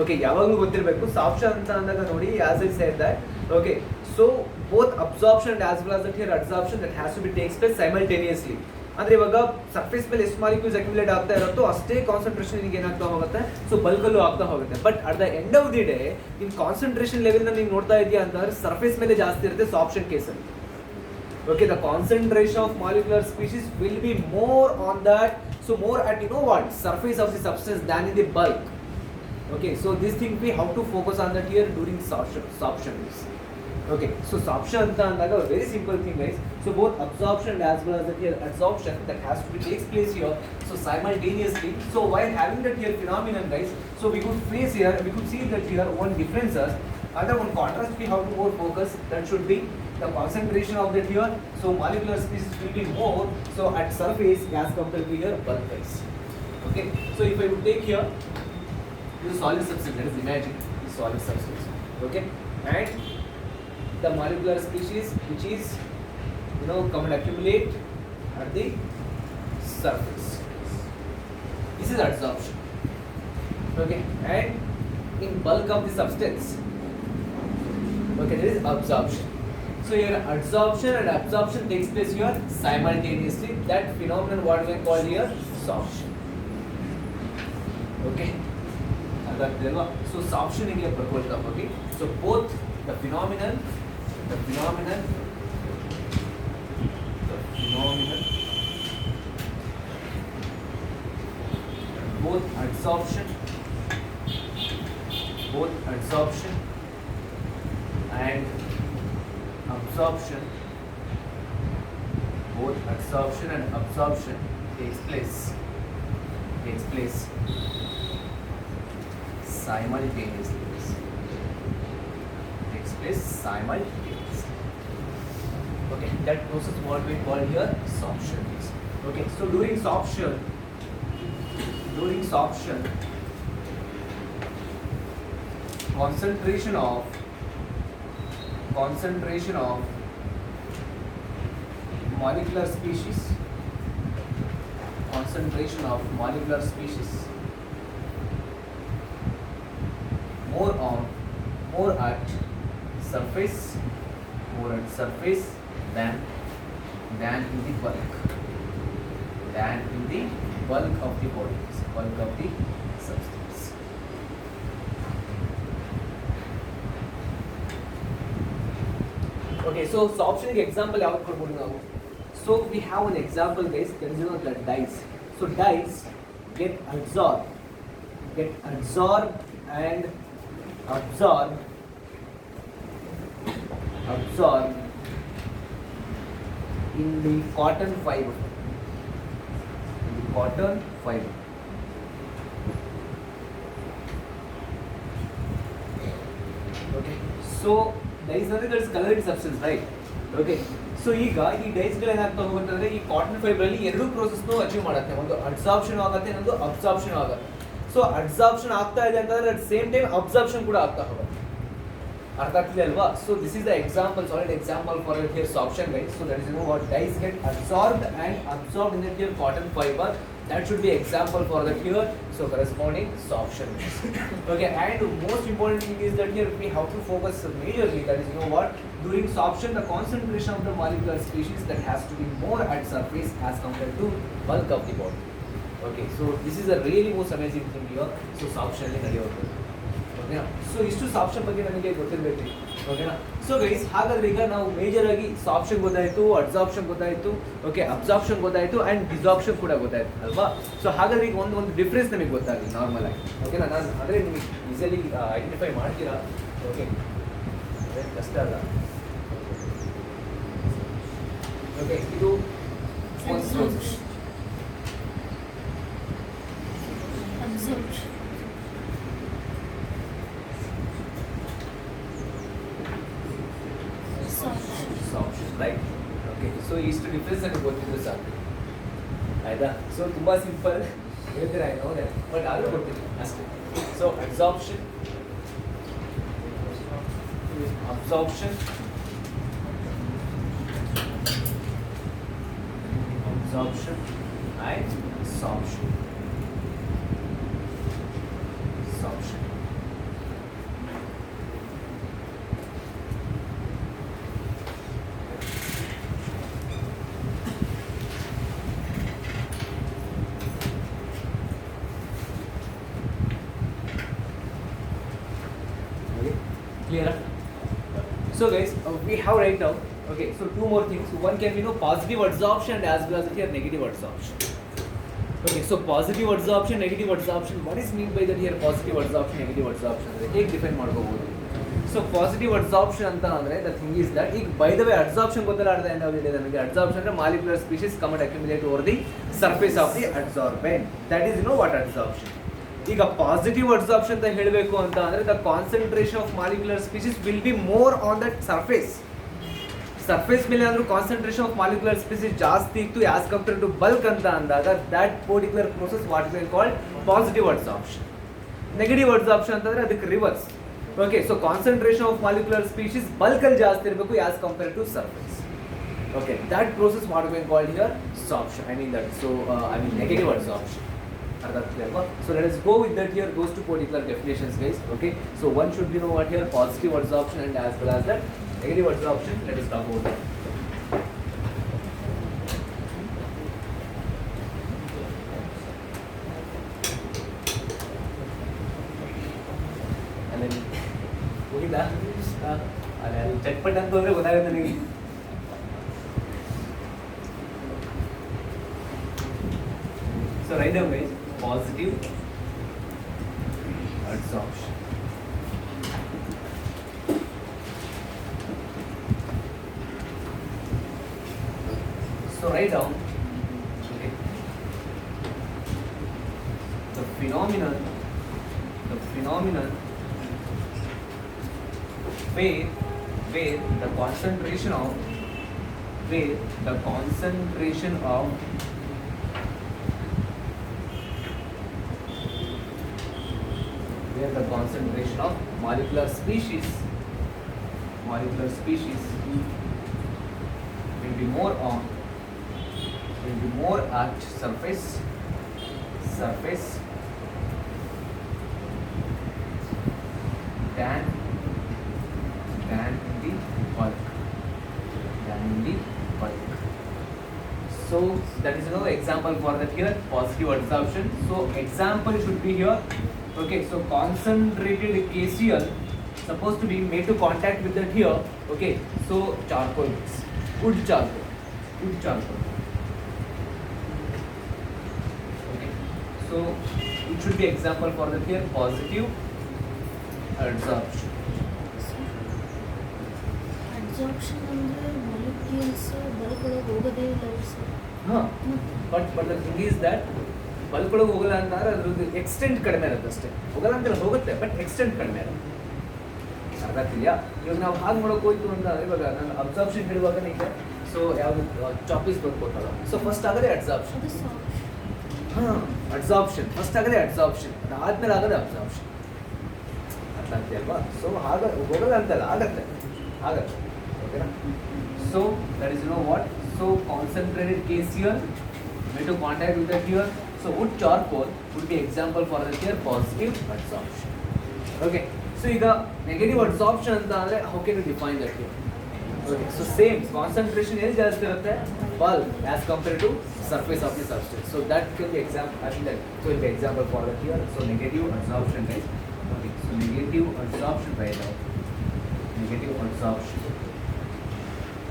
Okay, ಯಾವಾಗಲೂ ಗೊತ್ತಿರಬೇಕು ಸಾಪ್ಷನ್ ಅಂತ ಅಂದಾಗ ನೋಡಿ, as I said that. Okay, so both absorption and as well as that here absorption that has to be takes place simultaneously. ಅಂದರೆ ಇವಾಗ surface ಮೇಲೆ ಎಷ್ಟು molecules accumulate ಆಗ್ತಾ ಇರುತ್ತೋ ಅಷ್ಟೇ ಕಾನ್ಸಂಟ್ರೇಷನ್ ನಿಮಗೆ ಏನಾಗ್ತಾ ಹೋಗುತ್ತೆ, ಸೊ ಬಲ್ಕಲ್ಲೂ ಆಗ್ತಾ ಹೋಗುತ್ತೆ. But at the end of the day ನಿಮ್ಮ ಕಾನ್ಸಂಟ್ರೇಷನ್ ಲೆವೆಲ್ನ ನೀವು ನೋಡ್ತಾ ಇದೆಯಾ ಅಂತಂದ್ರೆ ಸರ್ಫೇಸ್ ಮೇಲೆ ಜಾಸ್ತಿ ಇರುತ್ತೆ ಸಾಪ್ಷನ್ ಕೇಸಲ್ಲಿ. Okay, the concentration of molecular species will be more on that, so more at surface of the substance than in the bulk. Okay, so this thing we have to focus on that here during sorption. Okay, so sorption anta andaga a very simple thing guys. So both absorption as well as that here adsorption that has to be takes place here, so simultaneously. So while having that here phenomenon guys, so we could see that here one differences, and one contrast we have to more focus, that should be the concentration of that here, so molecular species will be more so at surface as compared to here bulk wise. Okay, so if I would take here this solid substance, let us imagine this solid substance. Okay, and the molecular species which is come and accumulate at the surface, this is adsorption. Okay, and in bulk of the substance, okay, there is absorption. So here adsorption and absorption takes place here simultaneously. That phenomenon what we call here sorption. Okay, so sorption here proposed. Okay, so both the phenomenon both adsorption and absorption, both adsorption and absorption takes place simultaneously. Okay, that process what we call here sorption. Okay, so during sorption concentration of molecular species, concentration of molecular species more at surface than in the bulk of the body, bulk of the substance. Okay, so sorption ಗೆ example ಯಾವ್ದು ಕೊಡ್ಬೋದು ನಾವು? So we have an example guys, that is the dyes. So dyes get absorbed and absorb in the cotton fiber. Okay, so dyes ಅಂದ್ರೆ there is coloring substance, right? Okay, so ಈಗ ಈ dies ಗಳು ಏನಾಗ್ತಾ ಹೋಗುತ್ತಂದ್ರೆ ಈ cotton fibre ಅಲ್ಲಿ ಎರಡು process ನು achieve ಮಾಡುತ್ತೆ. ಒಂದು ಅಬ್ಸಾರ್ಪ್ಷನ್ ಆಗುತ್ತೆ, ಇನ್ನೊಂದು ಅಬ್ಸಾರ್ಪ್ಷನ್ ಆಗುತ್ತೆ. ಸೊ ಅಬ್ಸಾರ್ಪ್ಷನ್ ಆಗ್ತಾ ಇದೆ ಅಂತಂದ್ರೆ ಅಟ್ ಸೇಮ್ ಟೈಮ್ ಅಬ್ಸಾರ್ಪ್ಷನ್ ಕೂಡ ಆಗ್ತಾ ಹೋಗುತ್ತೆ. ಅರ್ಥ ಆಗ್ತಿದೆ ಅಲ್ವಾ? So this is the example, solid example for here sorption guys. So that is what dyes get absorbed in the here cotton fiber. That should be example for the here. So corresponding sorption. Okay, and most important thing is that here we have to focus majorly, that is during sorption the concentration of the molecular species that has to be more at surface as compared to bulk of the body. Okay, so this is a really most amazing thing here. So sorption ಅಲ್ಲಿ ನಡೆಯುತ್ತೆ. ಓಕೆನಾ? So ಇಷ್ಟು ಸಾರ್ಪ್ಷನ್ ಬಗ್ಗೆ ನಮಗೆ ಗೊತ್ತಿರಬೇಕು. ಓಕೆನಾ? So guys, ಹಾಗಾದ್ರೆ ಈಗ ನಾವು ಮೇಜರ್ ಆಗಿ ಸಾರ್ಪ್ಷನ್ ಗೊತ್ತಾಯ್ತು, ಅಬ್ಸಾರ್ಪ್ಷನ್ ಗೊತ್ತಾಯ್ತು, ಓಕೆ, ಅಬ್ಸಾರ್ಪ್ಷನ್ ಗೊತ್ತಾಯ್ತು ಅಂಡ್ ಡಿಸಾರ್ಪ್ಷನ್ ಕೂಡ ಗೊತ್ತಾಯ್ತು ಅಲ್ವಾ? ಸೊ ಹಾಗಾದ್ರೆ ಈಗ ಒಂದು ಡಿಫ್ರೆನ್ಸ್ ನಮಗೆ ಗೊತ್ತಾಗಲಿ ನಾರ್ಮಲ್ ಆಗಿ. ಓಕೆನಾ? ನಾನು ಅಂದರೆ ನಿಮಗೆ ಈಸಿಲಿ ಐಡೆಂಟಿಫೈ ಮಾಡ್ತೀರಾ? ಓಕೆ, ಅದೇನು ಕಷ್ಟ ಅಲ್ಲ. ಓಕೆ, ಇದು ರೈಟ್. ಓಕೆ, ಸೊ ಇಷ್ಟು ಡಿಫ್ರೆನ್ಸ್ ನನಗೆ ಗೊತ್ತಿದ್ದು ಸಾಕು ಆಯ್ತಾ? ಸೊ ತುಂಬ ಸಿಂಪಲ್ ಹೇಳ್ತೀರಾ ನೋಡೆ, ಬಟ್ ಆದರೂ ಗೊತ್ತಿಲ್ಲ ಅಷ್ಟೇ. So absorption and sorption. Clear? So guys, we have right now, okay, so two more things. One can be positive adsorption and as well as here negative adsorption. Okay, so positive adsorption, negative adsorption. What is mean by that here? Positive adsorption, negative adsorption. ಹೇಗೆ define ಮಾಡ್ಕೋಬಹುದು? So positive adsorption ಅಂತ ಅಂದ್ರೆ the thing is that, ಈಗ by the way adsorption ಗೊತ್ತಿಲ್ಲ ನಮಗೆ. Adsorption ಅಂದ್ರೆ molecular species come and accumulate over the surface of the ಅಡ್ಸಾರ್ಬೆಂಟ್. That is what adsorption. ಈಗ positive adsorption ಅಂತ ಹೇಳಬೇಕು ಅಂತ ಅಂದ್ರೆ the concentration of molecular species will be more on that surface ಮೇಲೆ ಅಂದ್ರೆ ಕಾನ್ಸಂಟ್ರೇಷನ್ ಆಫ್ ಮಾಲಿಕ್ಯುಲರ್ ಸ್ಪೀಷೀಸ್ ಜಾಸ್ತಿ ಇತ್ತು as compare to bulk ಅಂತ ಅಂದಾಗ that particular process what is called positive adsorption. Negative adsorption ಅಂತಂದ್ರೆ ಅದಕ್ಕೆ reverse. Okay, so concentration of molecular species bulk ಅಲ್ಲಿ ಜಾಸ್ತಿ ಇರಬೇಕು as compare to surface. Okay, that process what is called here sorption. I mean that, so I mean negative adsorption. So let us go with that here, goes to particular definitions guys. Okay, so one should be know what here positive adsorption and as well as that negative adsorption. Let us talk about that. And then ಹೋಗಿಲ್ಲ ಅಲ್ಲಿ ಚಟ್ಪಟ್ ಅಂತ ಅಂದ್ರೆ ಗೊತ್ತಾಗುತ್ತೆ ನನಗೆ. So write down guys, positive adsorption. So write down, okay, the phenomenon where the concentration of molecular species will be more on will be more at surface than in the bulk. So that is example for that here, positive adsorption. So example should be here. Okay, so concentrated KCl supposed to be made to contact with that here. Okay, so charcoal mix, wood charcoal. Okay, so it should be example for that here, positive adsorption. Absorption ಅಂದರೆ molecules bulk ಒಳಗೆ ಹೋಗೋದೇ ಇಲ್ಲ sir. ಹಾಂ, but the thing is that bulk ಒಳಗೆ ಹೋಗಲ್ಲ ಅಂತಂದ್ರೆ ಅದ್ರದ್ದು extent ಕಡಿಮೆ ಇರುತ್ತೆ ಅಷ್ಟೇ. ಹೋಗಲ್ಲ ಅಂತ ಹೋಗುತ್ತೆ, ಬಟ್ ಎಕ್ಸ್ಟೆಂಟ್ ಕಡಿಮೆ ಇರುತ್ತೆ. ಅರ್ಥ ಆಗ್ತಿದೆಯಾ? ಇವಾಗ ನಾವು ಹಾಗೆ ಮಾಡೋಕೆ ಹೋಯ್ತು ಅಂತಂದ್ರೆ ಇವಾಗ ನಾನು ಅಬ್ಸಾರ್ಪ್ಷನ್ ಹೇಳುವಾಗ ಈಗ ಸೊ ಯಾವುದು ಚಾಪೀಸ್ ಬರ್ಬೋದಲ್ಲ. ಸೊ ಫಸ್ಟ್ ಆಗದೆ ಅಬ್ಸಾರ್ಪ್ಷನ್. ಹಾಂ, ಅಬ್ಸಾರ್ಪ್ಷನ್ ಫಸ್ಟ್ ಆಗದೆ ಅಬ್ಸಾರ್ಪ್ಷನ್, ಅದಾದ್ಮೇಲೆ ಆಗದೆ ಅಬ್ಸಾರ್ಪ್ಷನ್. ಅರ್ಥ ಆಗ್ತಿದೆಯಲ್ವಾ? ಸೊ ಆಗ ಹೋಗಲ್ಲ ಅಂತಲ್ಲ, ಆಗತ್ತೆ. Okay, so that is what, so concentrated KCl made to contact with the here, so wood charcoal would be example for the here positive adsorption. Okay, so ಈಗ negative adsorption ಅಂತ ಅಂದ್ರೆ how can you define that here? Okay, so same concentration ಎಲ್ಲಿ ಜಾಸ್ತಿ ಇರುತ್ತೆ, bulk as compared to surface of the substance. So that can be example, I think that will be example for the here. So negative adsorption guys. Okay, so negative adsorption right now. Negative adsorption.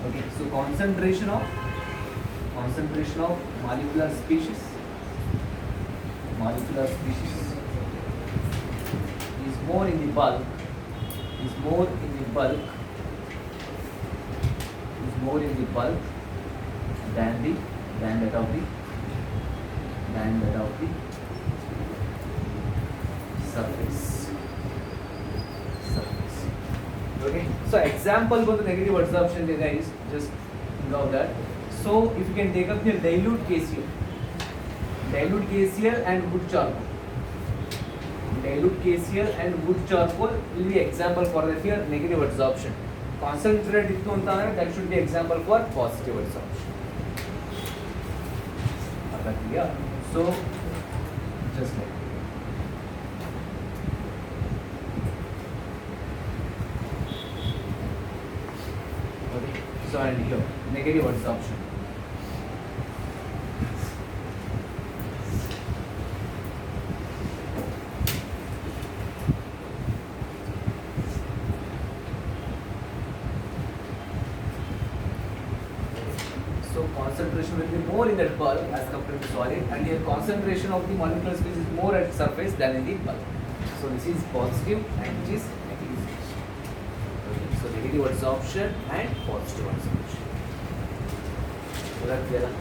Okay, so concentration of molecular species is more in the bulk than that of the surface. Okay, so example for the negative adsorption guys, just know that. So if you can take up the dilute KCl and wood charcoal. Dilute KCl and wood charcoal will be example for the here negative adsorption. Concentrated ittu antandre that should be example for positive adsorption. Yeah. So just like so and here negative adsorption. So concentration will be more in that bulk as compared to solid, and here concentration of the molecular species is more at surface than in the bulk. So this is positive and this is negative. So negative adsorption and positive adsorption. So that's there.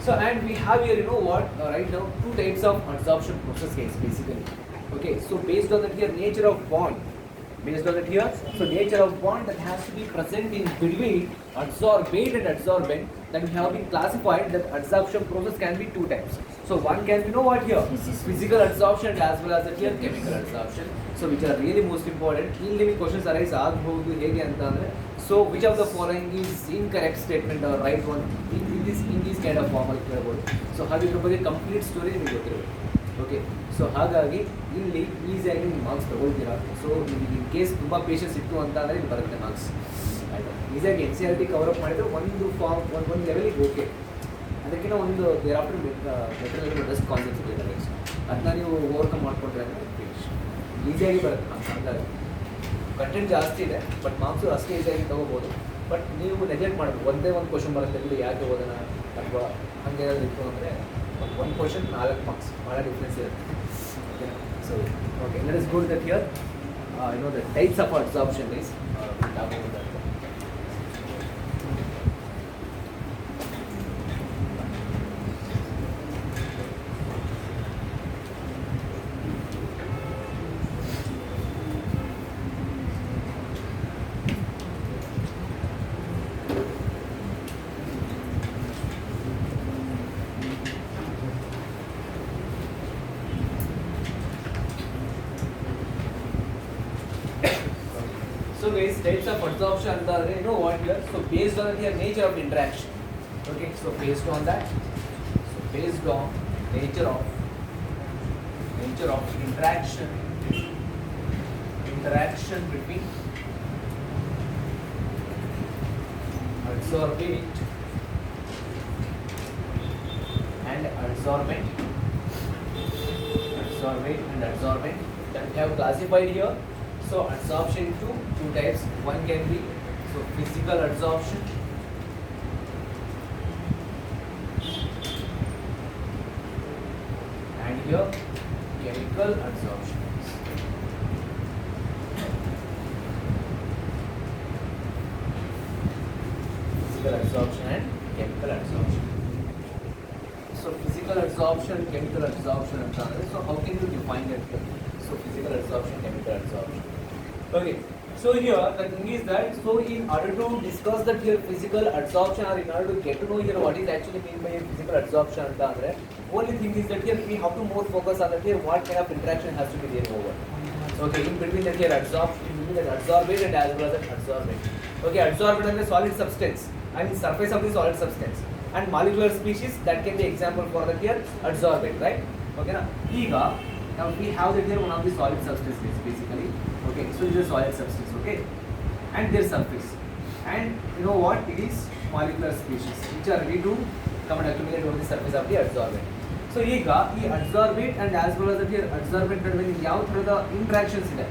So and we have here what right now two types of adsorption process case basically. Okay, so based on that here nature of bond, so nature of bond that has to be present in between adsorbate and adsorbent, that we have been classified that adsorption process can be two types. So one can be what here physical adsorption as well as the here chemical adsorption. So which are really most important. ಇಲ್ಲಿ questions arise ಆಗಬಹುದು ಹೇಗೆ ಅಂತ ಅಂದ್ರೆ, so which of the following is incorrect statement or right one in this kind of formal ಕೇಳಬಹುದು. So ಹಾಗೆ ಇದ್ರ ಬಗ್ಗೆ complete story ನಿಮಗೆ ಗೊತ್ತಿರಬೇಕು. ಓಕೆ, ಸೊ ಹಾಗಾಗಿ ಇಲ್ಲಿ ಈಸಿಯಾಗಿ ನೀವು ಮಾರ್ಕ್ಸ್ ತಗೊಳ್ತೀರಾ. ಸೊ ನಿಮಗೆ ಇನ್ ಕೇಸ್ ತುಂಬ ಪೇಷನ್ಸ್ ಇತ್ತು ಅಂತ ಅಂದರೆ ಇಲ್ಲಿ ಬರುತ್ತೆ ಮಾರ್ಕ್ಸ್. ಆಯಿತಾ, ಈಸಿಯಾಗಿ N C R T cover up ಮಾಡಿದರೆ ಒಂದು ಲೆವೆಲಿಗೆ ಓಕೆ. ಅದಕ್ಕಿಂತ ಒಂದು thereafter material best concepts ಇದೆ, ಅದನ್ನ ನೀವು ಓವರ್ಕಮ್ ಮಾಡ್ಕೊಂಡ್ರೆ ಅಂದರೆ ಫಿನಿಶ್ ಈಸಿಯಾಗಿ ಬರುತ್ತೆ ಮಾರ್ಕ್ಸ್. ಹಂಗಾಗಿ ಕಂಟೆಂಟ್ ಜಾಸ್ತಿ ಇದೆ, ಬಟ್ ಮಾರ್ಕ್ಸು ಅಷ್ಟೇ ಈಸಿಯಾಗಿ ತೊಗೋಬೋದು. ಬಟ್ ನೀವು ನೆಗ್ಲೆಕ್ಟ್ ಮಾಡಬೇಕು, ಒಂದೇ ಒಂದು ಕ್ವಶನ್ ಬರುತ್ತೆ ಬಿಡಿ ಯಾಕೆ ಓದೋಣ ಅಥವಾ ಹಂಗೇನಾದ್ರು ಇತ್ತು ಅಂದರೆ ಒಂದು ಕ್ವಶನ್ 4 ಮಾರ್ಕ್ಸ್ ಭಾಳ ಡಿಫ್ರೆನ್ಸ್ ಇರುತ್ತೆ. ಓಕೆನಾ? So okay, let us go to that here. the types of adsorption is we'll talk about that. So guys, types of adsorption are what here. So based on the nature of interaction. Okay, so based on that based on nature of interaction between adsorbate and adsorbent that we have classified here. So adsorption into two types. One can be physical adsorption and here chemical adsorption. Physical adsorption and chemical adsorption. So physical adsorption, chemical adsorption and so how can you define that? So physical adsorption, chemical absorption. Okay. So here the thing is that in order to discuss that here physical adsorption or in order to get to know here what is actually meant by physical adsorption anta andre only thing is that here we have to more focus on that here what kind of interaction has to be there over. Okay, in between that here adsorption, in between that adsorbate and as well as that adsorbate. Okay, adsorbate is a solid substance. I mean surface of the solid substance. And molecular species that can be example for that here adsorbate, right? Okay, now we have that here one of the solid substances basically. Okay, so this is a solid substance, okay, and their surface, and you know what it is molecular species which are ready to come and accumulate over the surface of the adsorbent. So ಈಗ ಈ adsorbate and as well as that here adsorbent ನಡುವೆ ಯಾವ ತರದ interactions ಇದೆ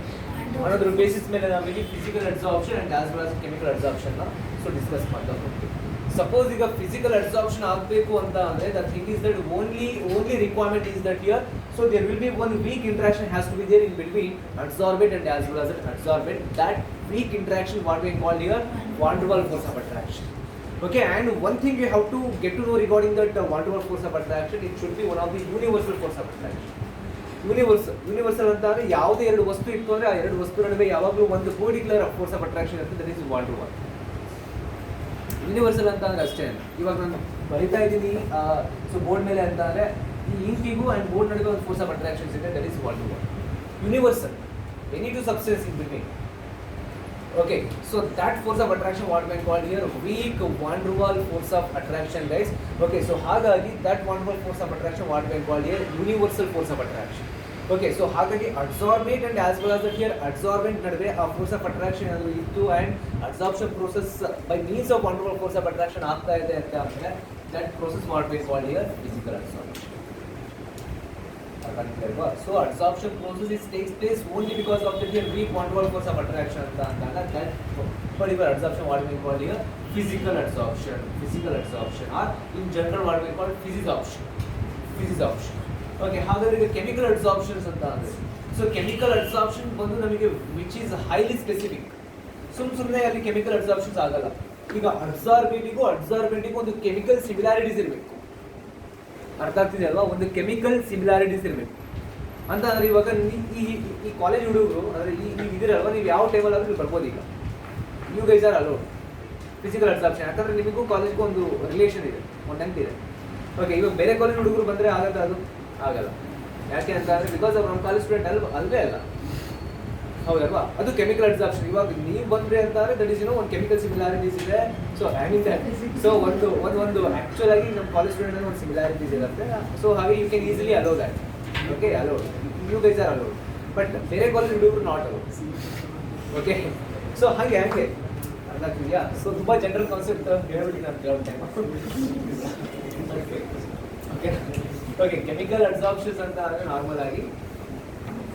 ಅನ್ನೋದ್ರ basis ಮೇಲೆ ನಾವು ಇಲ್ಲಿ physical adsorption and as well as chemical adsorption ನ so discuss ಮಾಡ್ತಾ ಹೋಗ್ತೀವಿ. Suppose ಈಗ physical adsorption ಆಗಬೇಕು ಅಂತ ಅಂದ್ರೆ the thing is that only requirement is that here so there will be one weak interaction has to be there in between adsorbate and as well as adsorbent. That weak interaction what we call here van der Waals force of attraction. Okay, and one thing you have to get to know regarding that van der Waals force of attraction, it should be one of the universal force of attraction. Universal ಅಂತ ಅಂದ್ರೆ ಯಾವುದೇ ಎರಡು ವಸ್ತು ಇತ್ತು ಅಂದ್ರೆ ಆ ಎರಡು ವಸ್ತು ನಡುವೆ ಯಾವಾಗಲೂ ಒಂದು ಪರ್ಟಿಕ್ಯುಲರ್ ಫೋರ್ಸ್ ಆಫ್ ಅಟ್ರಾಕ್ಷನ್ ಇರುತ್ತೆ, that is one to one. Universal ಅಂತ ಅಂದ್ರೆ ಅಷ್ಟೇ. ಇವಾಗ ನಾನು ಬರಿತಾ ಇದ್ದೀನಿ ಸೊ ಬೋರ್ಡ್ ಮೇಲೆ ಅಂತ ಅಂದ್ರೆ ಈ ಇಂಕಿಗೂ ಅಂಡ್ ಬೋರ್ಡ್ ನಡುವೆ ಒಂದು ಫೋರ್ಸ್ ಆಫ್ ಅಟ್ರಾಕ್ಷನ್ಸ್ ಇದೆ, that is one to one. Universal any two substance in between. Okay, so that force of attraction what we call here weak van der Waals force of attraction, guys. Okay, so ಹಾಗಾಗಿ that van der Waals force of attraction what we call here universal force of attraction. Okay, so ಹಾಗಾಗಿ adsorbate and as well as that here adsorbent ನಡುವೆ ಆ force of attraction ಅದು ಇತ್ತು and absorption process by means of van der Waals force of attraction ಆಗ್ತಾ ಇದೆ ಅಂತ ಅಂದ್ರೆ that process what we call here physical adsorption. So adsorption process takes place only because of the weak van der Waals force of attraction ಅಂತ ಅಂದಾಗ that particular adsorption what we call here physical adsorption or in general what we call physisorption. Okay, ಹಾಗಾದ್ರೆ ಈಗ chemical adsorptions ಅಂತ ಅಂದ್ರೆ so chemical adsorption ಬಂದು ನಮಗೆ which is highly specific. ಸುಮ್ಮನೆ ಅಲ್ಲಿ chemical adsorptions ಆಗಲ್ಲ. ಈಗ adsorbate ಒಂದು chemical similarities ಇರಬೇಕು. ಅರ್ಥ ಆಗ್ತಿದೆ ಅಲ್ವಾ? ಒಂದು ಕೆಮಿಕಲ್ ಸಿಮಿಲಾರಿಟೀಸ್ ಇರಬೇಕು ಅಂತ ಅಂದ್ರೆ ಇವಾಗ ಈ ಕಾಲೇಜ್ ಹುಡುಗರು ಅಂದ್ರೆ ನೀವು ಇದಿರಲ್ವಾ, ನೀವು ಯಾವ ಟೈಮಲ್ಲಿ ಆದ್ರೂ ಬರ್ಬೋದು. ಈಗ you guys are allowed physical adsorption, ಯಾಕಂದ್ರೆ ನಿಮಗೂ ಕಾಲೇಜ್ಗೂ ಒಂದು ರಿಲೇಷನ್ ಇದೆ, ಒಂದು ಟೆಂತ್ ಇದೆ. ಓಕೆ, ಇವಾಗ ಬೇರೆ ಕಾಲೇಜ್ ಹುಡುಗರು ಬಂದರೆ ಅದು ಆಗಲ್ಲ. ಯಾಕೆ ಅಂತ ಅಂದರೆ ಬಿಕಾಸ್ ಅವ್ರು ನಮ್ಮ ಕಾಲೇಜ್ ಸ್ಟೂಡೆಂಟ್ ಅಲ್ವೇ ಅಲ್ಲ, ಹೌದಲ್ವಾ? ಅದು ಕೆಮಿಕಲ್ ಅಡ್ಸಾಪ್ಷನ್. ಇವಾಗ ನೀವು ಬಂದ್ರೆ ಅಂತ ಅಂದರೆ ದಟ್ ಇಸ್ ಒಂದು ಕೆಮಿಕಲ್ ಸಿಮಿಲಾರಿಟೀಸ್ ಇದೆ. So I mean that so ಒಂದು ಆ್ಯಕ್ಚುಲ್ ಆಗಿ ನಮ್ಮ ಕಾಲೇಜ್ ಸ್ಟೂಡೆಂಟ್ ಒಂದು ಸಿಮಿಲಾರಿಟೀಸ್ ಇರುತ್ತೆ. ಸೊ ಹಾಗೆ you can easily allow that. Okay, allowed, you guys are allowed, but ಬೇರೆ ಕಾಲೇಜ್ ಹುಡುಗರು ನಾಟ್ ಅಲೋಡ್. ಓಕೆ, ಸೊ ಹಾಗೆ ಅರ್ಥ ಆಗ್ತಿದೆಯಾ? ಸೊ ತುಂಬ ಜನರಲ್ ಕಾನ್ಸೆಪ್ಟ್ ಹೇಳ್ಬಿಟ್ಟು ನಾನು ಕೆಲವು ಟೈಮ್. ಓಕೆ, ಕೆಮಿಕಲ್ ಅಡ್ಸಾರ್ಪ್ಷನ್ಸ್ ಅಂತ ಅಂದರೆ ನಾರ್ಮಲ್ ಆಗಿ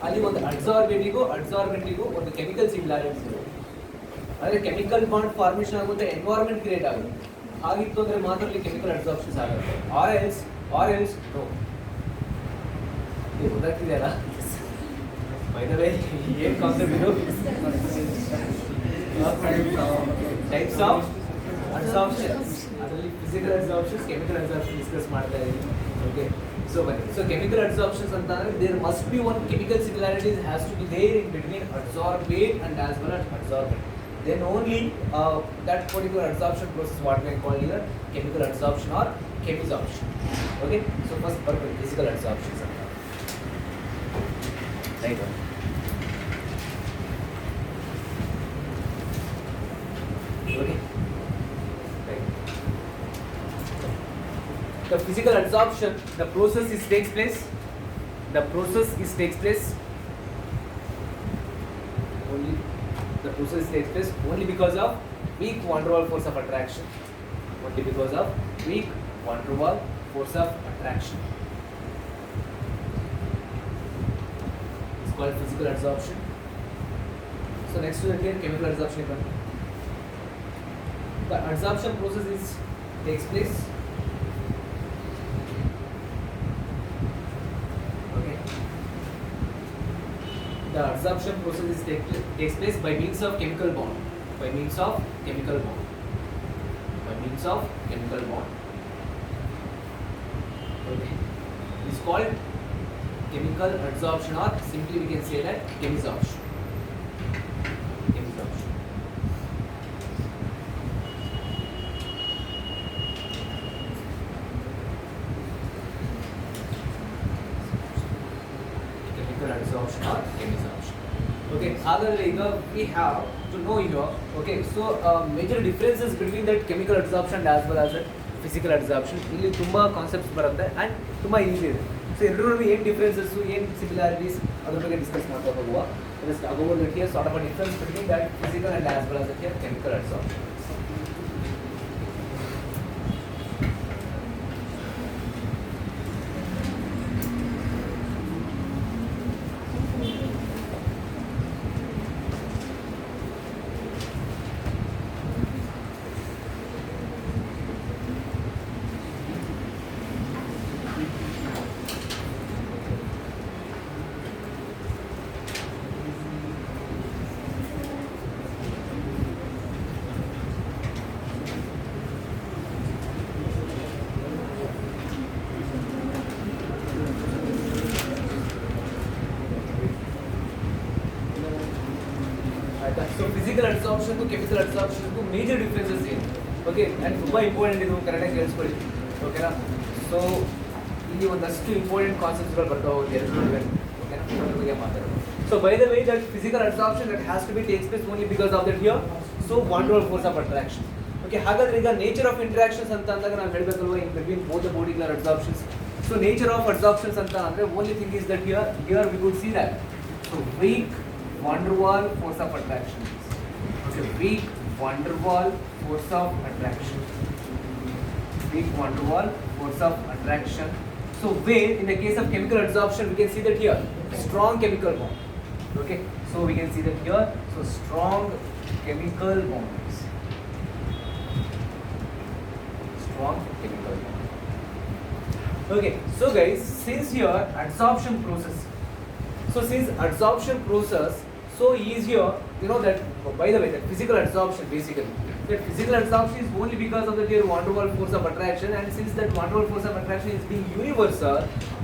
ಅಲ್ಲಿ ಒಂದು ಅಡ್ಸಾರ್ಬೆಂಟಿಗೂ ಒಂದು ಕೆಮಿಕಲ್ ಸಿಮಿಲಾರಿಟೀಸ್ ಇದೆ. ಅಂದರೆ ಕೆಮಿಕಲ್ ಬಾಂಡ್ ಫಾರ್ಮೇಷನ್ ಆಗುತ್ತೆ, ಎನ್ವೈರನ್ಮೆಂಟ್ ಕ್ರಿಯೇಟ್ ಆಗುತ್ತೆ. ಹಾಗಿತ್ತು ಅಂದರೆ ಮಾತ್ರ ಅಲ್ಲಿ ಕೆಮಿಕಲ್ ಅಡ್ಸಾರ್ಪ್ಷನ್ಸ್ ಆಗುತ್ತೆ. Or else no. ಇದು ಗೊತ್ತಾಗ್ತಿದೆಯಲ್ಲ? ಬೈ ದ ವೇ ಏನು ಕಾನ್ಸೆಪ್ಟ್ ಇದು? ಟೈಪ್ಸ್ ಆಫ್ ಅಡ್ಸಾರ್ಪ್ಷನ್ಸ್, ಅದರಲ್ಲಿ physical adsorptions, chemical adsorption discuss ಮಾಡ್ತಾ ಇದ್ದೀವಿ. Okay, so chemical adsorptions anta andre there must be one chemical similarities has to be there in between adsorbate and as well as adsorbent. Then only that particular adsorption process what we call here chemical adsorption or chemisorption. Okay, so first physical adsorptions anta right. Okay, right. the physical adsorption, the process is takes place. The process is takes place only. The process takes place only because of weak van der Waals force of attraction. Only because of weak van der Waals force of attraction. It's called physical adsorption. So next to that here chemical adsorption. The adsorption process takes place. Okay. The adsorption process takes place by means of chemical bond. By means of chemical bond. By means of chemical bond. Okay. It's called chemical adsorption, or simply we can say that chemisorption. Chemisorption. Chemical adsorption or chemisorption. Okay, ಹಾಗಾದ್ರೆ ಈಗ we have to know here. Okay, so major differences between that chemical adsorption as well as physical adsorption. ಇಲ್ಲಿ ತುಂಬಾ concepts ಬರುತ್ತೆ and ತುಂಬಾ easy ಇದೆ. So ಎರಡರಲ್ಲೂ ಏನು differences ಏನು ಸಿಮಿಲಾರಿಟೀಸ್ ಅದ್ರ ಬಗ್ಗೆ ಡಿಸ್ಕಸ್ ಮಾಡ್ತಾ ಹೋಗುವ. Let's talk about that here, sort of a difference between that physical and as well as that chemical adsorption. So physical adsorption to chemical adsorption to major differences here. Okay, and ತುಂಬಾ important ಇದು ಕರೆಕ್ಟಾಗಿ ಕೇಳಿಸ್ಕೊಳ್ಳಿ. ಓಕೆನಾ? So ಇಲ್ಲಿ ಒಂದಷ್ಟು important ಕಾನ್ಸೆಪ್ಟ್ಸ್ಗಳು ಬರ್ತಾ ಹೋಗುತ್ತೆ ಎರಡು ನಡುವೆ. ಓಕೆನಾ? ಅದ್ರ ಬಗ್ಗೆ ಮಾತಾಡೋಣ. So by the way, that physical adsorption that has to be takes place only because of that here. So van der Waals force of attraction. Okay, ಹಾಗಾದ್ರೆ ಈಗ ನೇಚರ್ ಆಫ್ ಇಂಟರಾಕ್ಷನ್ಸ್ ಅಂತ ಅಂದಾಗ ನಾವು ಹೇಳ್ಬೇಕಲ್ವಾ in between both the molecular adsorptions. So nature of adsorptions ಅಂತ ಅಂದ್ರೆ only thing is that here we could see that. So weak van der Waals force of attraction. Okay, weak van der Waals force of attraction. Weak van der Waals force of attraction. So where in the case of chemical adsorption we can see that here strong chemical bond. Okay, so we can see that here. So strong chemical bonds. Strong chemical bond. Okay, so guys, since here adsorption process. So since adsorption process so easier, you know that by the way that physical adsorption basically that physical adsorption is only because of the van der Waals force of attraction, and since that van der Waals force of attraction is being universal,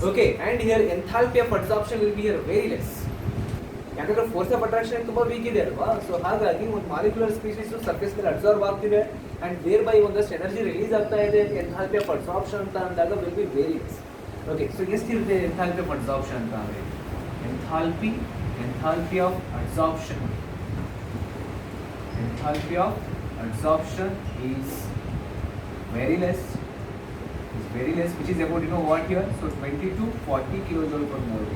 okay, and here enthalpy of adsorption will be here very less. ಯಾಕಂದ್ರೆ force of attraction ತುಂಬಾ weak ಇದೆ ಅಲ್ವಾ. So ಹಾಗಾಗಿ ಒಂದು molecular species surface ಮೇಲೆ absorb ಆಗ್ತಿದೆ and there by ಒಂದಷ್ಟು energy release ಆಗ್ತಾ ಇದೆ. ಎಂಥಾಲ್ಪಿ ಆಫ್ ಅಡ್ಸಾರ್ಪ್ಷನ್ ಅಂತ ಅಂದಾಗ will be very less. Okay, so ಎಷ್ಟಿರುತ್ತೆ ಎಂಥಾಲ್ಪಿ ಆಫ್ ಅಡ್ಸಾರ್ಪ್ಷನ್ ಅಂತ ಅಂದರೆ enthalpy of adsorption is very less, which is about, you know what here, so 20 to 40 kilojoule per mole.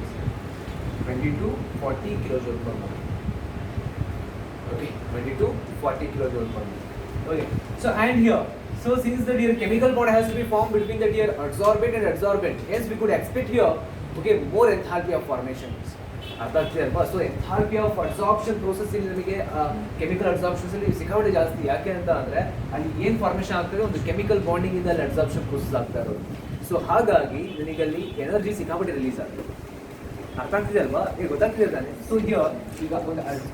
20 to 40 kilojoule per mole. Okay, 20 to 40 kilojoule per mole. Okay, so and here, so since that here chemical bond has to be formed between that here adsorbent and adsorbent, hence we could expect here, okay, more enthalpy of formation. ಅರ್ಥ ಆಗ್ತಿದೆ ಅಲ್ವಾ. So enthalpy of adsorption process ಇಲ್ಲಿ ನಮಗೆ chemical ಅಡ್ಸಾರ್ಪ್ಷನ್ಸ್ ಅಲ್ಲಿ ಸಿಕ್ಕಾಪಟ್ಟೆ ಜಾಸ್ತಿ. ಯಾಕೆ ಅಂತ ಅಂದ್ರೆ ಅಲ್ಲಿ ಏನು ಫಾರ್ಮೇಷನ್ ಆಗ್ತದೆ, ಒಂದು ಕೆಮಿಕಲ್ ಬಾಂಡಿಂಗ್ ಇಂದ ಅಲ್ಲಿ ಅಡ್ಸಾರ್ಪ್ಷನ್ ಪ್ರೋಸೆಸ್ ಆಗ್ತಾ ಇರೋದು. ಸೊ ಹಾಗಾಗಿ ನನಗೆ ಅಲ್ಲಿ ಎನರ್ಜಿ ಸಿಕ್ಕಾಪಟ್ಟೆ ರಿಲೀಸ್ ಆಗ್ತದೆ. ಅರ್ಥ ಆಗ್ತಿದೆ ಅಲ್ವಾ, ಈಗ ಗೊತ್ತಾಗ್ತಿದೆ ತಾನೆ. ಸೊ ಈಗ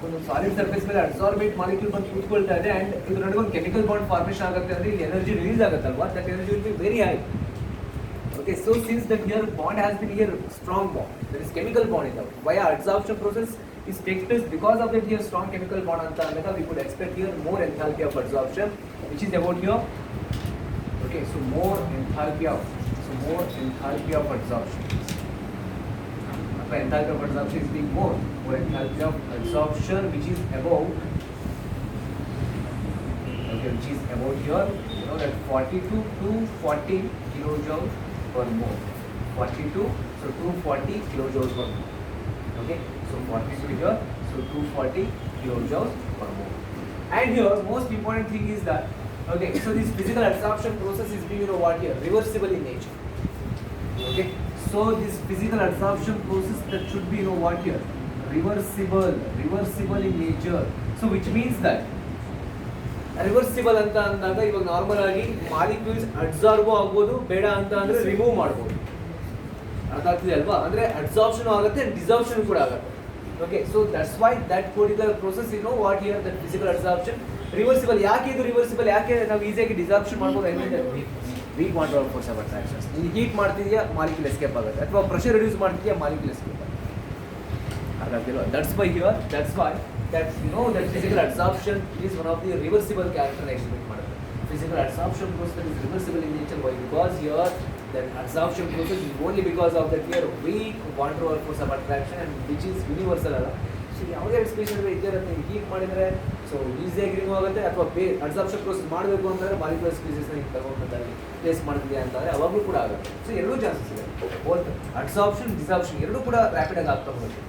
ಒಂದು ಸಾಲಿಡ್ ಸರ್ಫೇಸ್ ಮೇಲೆ ಅಡ್ಸಾರ್ಬೇಟ್ ಮಾಲಿಕ್ಯೂಲ್ ಬಂದು ಕೂತ್ಕೊಳ್ತಾ ಇದೆ ಅಂಡ್ ಇದ್ರ ನಡುವೆ ಒಂದು ಕೆಮಿಕಲ್ ಬಾಂಡ್ ಫಾರ್ಮೇಷನ್ ಆಗುತ್ತೆ ಅಂದ್ರೆ ಇಲ್ಲಿ ಎನರ್ಜಿ ರಿಲೀಸ್ ಆಗುತ್ತಲ್ವಾ, that energy will be very high. Okay, so since that here bond has been here strong bond, there is chemical bond in that. Via adsorption process is takes place because of that here strong chemical bond anta andaga we could expect here more enthalpy of adsorption, which is about here. Okay, so more enthalpy of adsorption. After enthalpy of adsorption is being more enthalpy of adsorption, which is about, here, which is about here, you know, that 42 to 40 kilojoules per mole. 42, so 240 kilojoules per mole. Okay, so 42 here, so 240 kilojoules per mole. And here, most important thing is that, okay, so this physical adsorption process is being, you know what here, reversible in nature. Okay, so this physical adsorption process that should be, you know what here, reversible in nature. So which means that reversible ಅಂತ ಅಂದಾಗ ಇವಾಗ normal ಆಗಿ molecules absorb ಆಗ್ಬೋದು, ಬೇಡ ಅಂತ ಅಂದ್ರೆ remove ಮಾಡ್ಬೋದು. ಅರ್ಥ ಆಗ್ತಿದೆ ಅಲ್ವಾ? ಅಂದ್ರೆ ಅಬ್ಸಾರ್ಪ್ಷನ್ ಆಗುತ್ತೆ ಅಂಡ್ ಡಿಸಾರ್ಪ್ಷನ್ ಕೂಡ ಆಗುತ್ತೆ. Okay, so that's why that particular process you know what here that physical absorption reversible. ಯಾಕೆ ಇದು ರಿವರ್ಸಿಬಲ್? ಯಾಕೆ ನಾವು ಈಸಿಯಾಗಿ ಡಿಸಾರ್ಪ್ಷನ್ ಮಾಡ್ಬೋದು? Weak water force of attraction. ನೀವು ಹೀಟ್ ಮಾಡ್ತಿದ್ಯಾ, ಮಾಲಿಕ್ಯೂಲ್ ಎಸ್ಕೇಪ್ ಆಗುತ್ತೆ, ಅಥವಾ ಪ್ರೆಷರ್ ರಿಡ್ಯೂಸ್ ಮಾಡ್ತಿದ್ಯಾ, ಮಾಲಿಕ್ಯೂಲ್ ಎಸ್ಕೇಪ್ ಆಗುತ್ತೆ. ಅರ್ಥ ಆಗ್ತಿಲ್ವಾ? That's why here, that's why that you know that physical adsorption is one of the reversible character exhibit ಮಾಡುತ್ತೆ. Physical adsorption process is reversible in nature. Why? Because here that adsorption process is only because of that here weak van der Waals force of attraction and which is universal ಅಲ್ಲ. So ಯಾವುದೇ species ಇದ್ದೇ ಇರುತ್ತೆ. Heat ಮಾಡಿದರೆ so ಈಸಿಯಾಗಿ remove ಆಗುತ್ತೆ, ಅಥವಾ adsorption process ಮಾಡಬೇಕು ಅಂತಂದರೆ ಮಾಲಿಕ್ಯುಲರ್ ಸ್ಪೀಷೀಸ್ನ ಹಿಂಗೆ ತಗೊಂಡ್ಬಂದಾಗ ಪ್ಲೇಸ್ ಮಾಡ್ತಿದೆ ಅಂತಂದರೆ ಅವಾಗಲೂ ಕೂಡ ಆಗುತ್ತೆ. ಸೊ ಎರಡೂ ಚಾನ್ಸಸ್ ಇದೆ, ಬೋತ್ ಅಡ್ಸಾರ್ಪ್ಷನ್ ಡಿಸಾರ್ಪ್ಷನ್ ಎರಡೂ ಕೂಡ ರ್ಯಾಪಿಡಾಗಿ ಆಗ್ತಾ ಹೋಗುತ್ತೆ.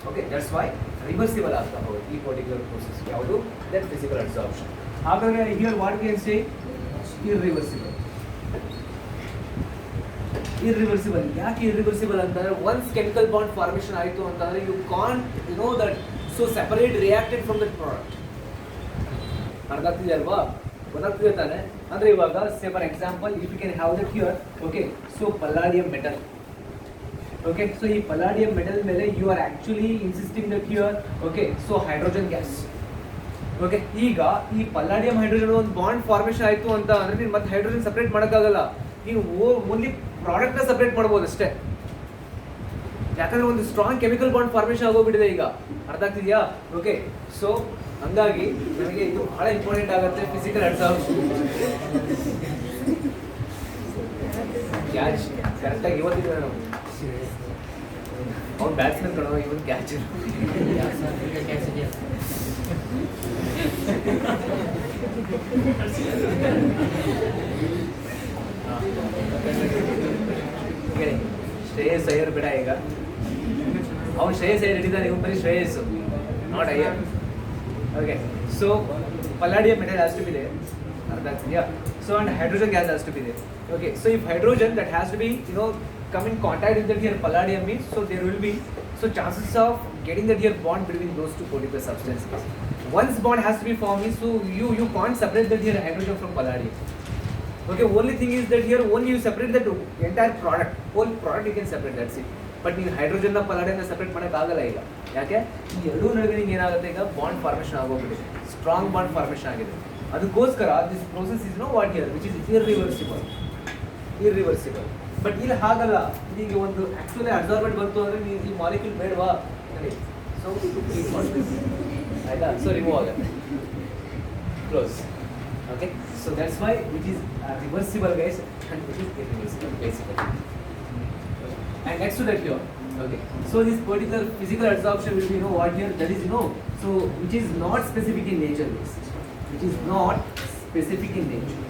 ಓಕೆ, ದಟ್ಸ್ ವೈ ರಿವರ್ಸಿಬಲ್ ಆಗ್ತಾ ಹೋಗುತ್ತೆ ಈ ಪರ್ಟಿಕ್ಯುಲರ್ ಪ್ರೋಸೆಸ್. ಯಾವುದು? That physical adsorption. ಹಾಗಾದರೆ here what can say irreversible. Irreversible ಯಾಕೆ ಇರ್ರಿವರ್ಸಿಬಲ್ ಅಂತಂದರೆ ಒನ್ಸ್ ಕೆಮಿಕಲ್ ಬಾಂಡ್ ಫಾರ್ಮೇಷನ್ ಆಯಿತು ಅಂತಂದರೆ you can't you know that so separate reacted from that product. ಅರ್ಥ ಆಗ್ತಿದೆ ಅಲ್ವಾ? ಗೊತ್ತಾಗ್ತಿದೆ ತಾನೆ? ಅಂದರೆ ಇವಾಗ say for example if you can have that here, okay, so palladium metal. Okay, so ಈ ಪಲ್ಲಾಡಿಯಂ ಮೆಟಲ್ ಮೇಲೆ you are actually insisting that here, okay, so hydrogen gas. Okay, ಈಗ ಈ ಪಲ್ಲಾಡಿಯಂ ಹೈಡ್ರೋಜನ್ ಒಂದು ಬಾಂಡ್ ಫಾರ್ಮೇಷನ್ ಆಯಿತು ಅಂತ ಅಂದರೆ ನೀನು ಮತ್ತೆ ಹೈಡ್ರೋಜನ್ ಸಪ್ರೇಟ್ ಮಾಡೋಕ್ಕಾಗಲ್ಲ. ನೀನು ಓನ್ಲಿ ಪ್ರಾಡಕ್ಟ್ನ ಸಪ್ರೇಟ್ ಮಾಡ್ಬೋದು ಅಷ್ಟೇ. ಯಾಕಂದರೆ ಒಂದು ಸ್ಟ್ರಾಂಗ್ ಕೆಮಿಕಲ್ ಬಾಂಡ್ ಫಾರ್ಮೇಷನ್ ಆಗೋಗ್ಬಿಟ್ಟಿದೆ ಈಗ. ಅರ್ಥ ಆಗ್ತಿದೆಯಾ? ಓಕೆ, ಸೊ ಹಂಗಾಗಿ ನನಗೆ ಇದು ಬಹಳ ಇಂಪಾರ್ಟೆಂಟ್ ಆಗುತ್ತೆ ಫಿಸಿಕಲ್ ಅಡ್ಸಾರ್ಪ್ಷನ್. ಕ್ಯಾಚ್ ಕರೆಕ್ಟಾಗಿ ಇವತ್ತಿದೆ ನಾವು ಅವ್ನು ಬ್ಯಾಟ್ಸ್ಮನ್ ಕಣೋ, ಇವನು ಕ್ಯಾಚ್. ಶ್ರೇಯಸ್ ಅಯ್ಯರ್ ಬೇಡ ಈಗ, ಅವ್ನು ಶ್ರೇಯಸ್ ಅಯ್ಯರ್ ಹಿಡಿದಾನೆ, ಇವನು ಬರೀ Shreyas not Iyer. Okay, so palladium metal has to be there. ಅರ್ಥ ಆಗ್ತಿದೆಯಾ? So and hydrogen gas has to be there. Okay, so if hydrogen that has to be, you know, come in contact with that here palladium means, so there will be, so chances of getting that here bond between those two particular substances. Once bond has to be formed, so you can't separate that here hydrogen from palladium. Okay, only thing is that here only you separate that entire product, whole product you can separate, that's it. But ನೀವು ಹೈಡ್ರೋಜನ್ನ ಪಲ್ಲಾಡಿಯನ್ನ separate ಮಾಡೋಕ್ಕಾಗಲ್ಲ ಈಗ. ಯಾಕೆ? ಈ ಎರಡೂ ನಡುವೆ ನಿಂಗೆ ಏನಾಗುತ್ತೆ, ಈಗ ಬಾಂಡ್ ಫಾರ್ಮೇಷನ್ ಆಗೋಗ್ಬಿಟ್ಟಿದೆ, ಸ್ಟ್ರಾಂಗ್ ಬಾಂಡ್ ಫಾರ್ಮೇಷನ್ ಆಗಿದೆ. ಅದಕ್ಕೋಸ್ಕರ this process is no what here which is irreversible. But ಇಲ್ಲಿ ಹಾಗಲ್ಲ. ಈಗ ಒಂದು ಆ್ಯಕ್ಚುಲಿ ಅಬ್ಸಾರ್ಬೆಂಟ್ ಬಂತು ಅಂದರೆ ನೀವು ಈ ಮಾಲಿಕ್ಯೂಲ್ ಬೇಡವಾ ಹೇಳಿ, ಸೊ ಆಯ್ತಾ, ಸೊ ರಿಮೂವ್ ಆಗುತ್ತೆ, close. Okay, so that's why which is reversible guys and which is irreversible basically. And next to that here, okay, so this particular physical adsorption will be, you know what here, that is, you know, so which is not specific in nature, which is not specific in nature.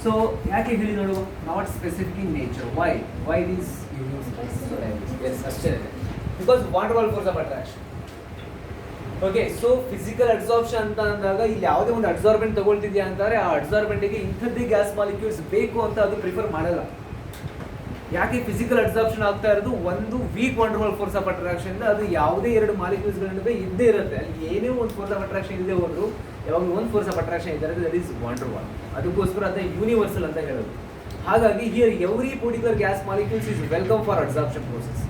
So ಯಾಕೆ ಹೇಳಿ ನೋಡು, not specific in nature. Why it is universal? Yes, ಅಷ್ಟೇ, because van der Waals force of attraction. Okay, so physical adsorption ಅಂತ ಅಂದಾಗ ಇಲ್ಲಿ ಯಾವುದೇ ಒಂದು ಅಡ್ಸಾರ್ಬೆಂಟ್ ತಗೊಳ್ತಿದ್ಯಾ ಅಂತಾರೆ, ಆ ಅಡ್ಸಾರ್ಬೆಂಟಿಗೆ ಇಂಥದ್ದೇ ಗ್ಯಾಸ್ ಮಾಲಿಕ್ಯೂಲ್ಸ್ ಬೇಕು ಅಂತ ಅದು ಪ್ರಿಫರ್ ಮಾಡಲ್ಲ. ಯಾಕೆ ಫಿಸಿಕಲ್ ಅಡ್ಸಾರ್ಪ್ಷನ್ ಆಗ್ತಾ ಇರೋದು, ಒಂದು weak van der Waals force of attraction, ಅದು ಯಾವುದೇ ಎರಡು ಮಾಲಿಕ್ಯೂಲ್ಸ್ಗಳ ನಡುವೆ ಇದ್ದೇ ಇರುತ್ತೆ. ಅಲ್ಲಿ ಏನೇ ಒಂದು ಫೋರ್ಸ್ ಆಫ್ ಅಟ್ರಾಕ್ಷನ್ ಇಲ್ಲದೆ ಹೋದ್ರು ಯಾವಾಗ ಒಂದು ಫೋರ್ಸ್ ಆಫ್ ಅಟ್ರಾಕ್ಷನ್ ಇದ್ದಾರೆ, that is van der Waals. ಅದಕ್ಕೋಸ್ಕರ ಅದೇ ಯೂನಿವರ್ಸಲ್ ಅಂತ ಹೇಳೋದು. ಹಾಗಾಗಿ here every particular gas molecules is welcome for adsorption process.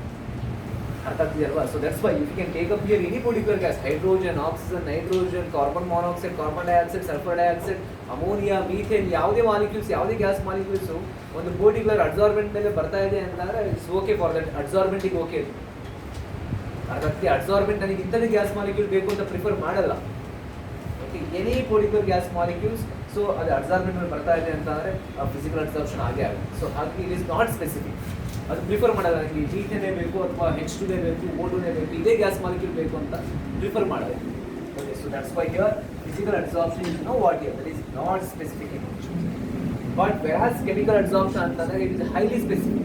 ಅರ್ಥ ಆಗ್ತಿದೆ ಅಲ್ವಾ? So that's why you can take up here any particular gas, hydrogen, oxygen, nitrogen, carbon monoxide, carbon dioxide, sulphur dioxide, ammonia, methane, ಯಾವುದೇ ಮಾಲಿಕ್ಯೂಲ್ಸ್, ಯಾವುದೇ gas molecules ಒಂದು particular adsorbent ಮೇಲೆ ಬರ್ತಾ ಇದೆ ಅಂತಂದರೆ it's okay for that ಅಡ್ಸಾರ್ಬೆಂಟಿಗೆ okay. ಅದಕ್ಕೆ ಅಡ್ಸಾರ್ಬೆಂಟ್ ನನಗೆ ಇಂಥದ್ದು ಗ್ಯಾಸ್ ಮಾಲಿಕ್ಯೂಲ್ ಬೇಕು ಅಂತ ಪ್ರಿಫರ್ ಮಾಡಲ್ಲ. Okay, any particular gas molecules, so ಅದು ಅಡ್ಸಾರ್ಬೆಂಟ್ ಮೇಲೆ ಬರ್ತಾ ಇದೆ ಅಂತಂದರೆ ಫಿಸಿಕಲ್ ಅಡ್ಸಾರ್ಪ್ಷನ್ ಆಗೇ ಆಗುತ್ತೆ. ಸೊ ಹಾಗಾಗಿ ಇಟ್ ಇಸ್ ನಾಟ್ ಸ್ಪೆಸಿಫಿಕ್, ಅದು ಪ್ರಿಫರ್ ಮಾಡಲ್ಲ. ನನಗೆ ಮೀಥೇನೇ ಬೇಕು ಅಥವಾ H2 ಬೇಕು, O2 ಬೇಕು, ಇದೇ ಗ್ಯಾಸ್ ಮಾಲಿಕ್ಯೂಲ್ ಬೇಕು ಅಂತ ಪ್ರಿಫರ್ ಮಾಡೋದು. Okay, so that's why here physical adsorption is what here, that is not specific in nature. But whereas chemical adsorption antandre it is highly specific.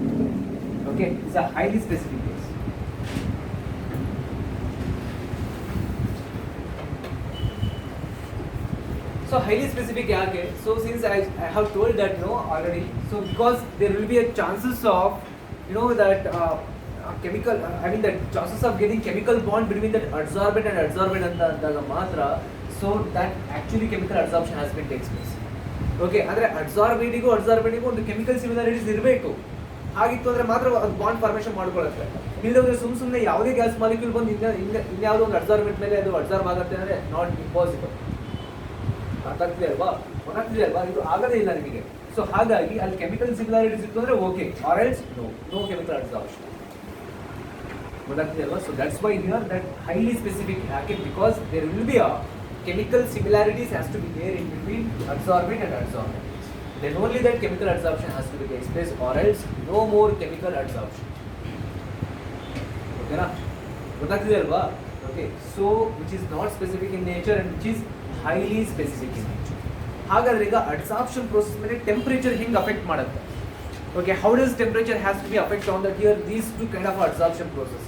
Okay, it's a highly specific case. So highly specific yaake, so since I have told that already, so because there will be a chances of that chemical I mean the chances of getting chemical bond between that adsorbent and adsorbent anta andaga matra, so that actually chemical adsorption has been takes place. Okay, andre adsorbentiಗೂ adsorbentiಗೂ ಒಂದು chemical similarities ಇರಬೇಕು. ಹಾಗಿತ್ತು ಅಂದ್ರೆ ಮಾತ್ರ ಅದು bond formation ಮಾಡ್ಕೊಳ್ಳುತ್ತೆ. ಇಲ್ಲದ್ರೆ ಸುಮ್ಮನೆ ಯಾವುದೇ gas molecule ಬಂದು ಇನ್ಯಾವುದೋ ಒಂದು ಅಡ್ಸಾರ್ಬೆಂಟ್ ಮೇಲೆ ಅದು ಅಡ್ಸಾರ್ಬ್ ಆಗುತ್ತೆ ಅಂದ್ರೆ ನಾಟ್ ಇಂಪಾಸಿಬಲ್. ಅರ್ಥ ಆಗ್ತಿದೆ ಅಲ್ವಾ? ಇದು ಆಗದೇ ಇಲ್ಲ ನಿಮಗೆ. ಸೊ ಹಾಗಾಗಿ ಅಲ್ಲಿ ಕೆಮಿಕಲ್ ಸಿಮಿಲಾರಿಟೀಸ್ ಇತ್ತು ಅಂದ್ರೆ okay, or else no chemical adsorption. ಗೊತ್ತಾಗ್ತಿದೆ ಅಲ್ವಾ? So that's why here that highly specific. ಯಾಕೆ? Because there will be a chemical similarities has to be there in between adsorbent and adsorbent. Then only that chemical adsorption has to be takes place, or else no more chemical adsorption. Okay na? ಗೊತ್ತಾಗ್ತಿದೆ ಅಲ್ವಾ? Okay, so which is not specific in nature and which is highly specific in nature. ಹಾಗಾದ್ರೆ ಈಗ adsorption process ಮೇಲೆ temperature ಹೆಂಗ್ affect ಮಾಡುತ್ತೆ? Okay, how does temperature has to be affect on that here these two kind of adsorption process?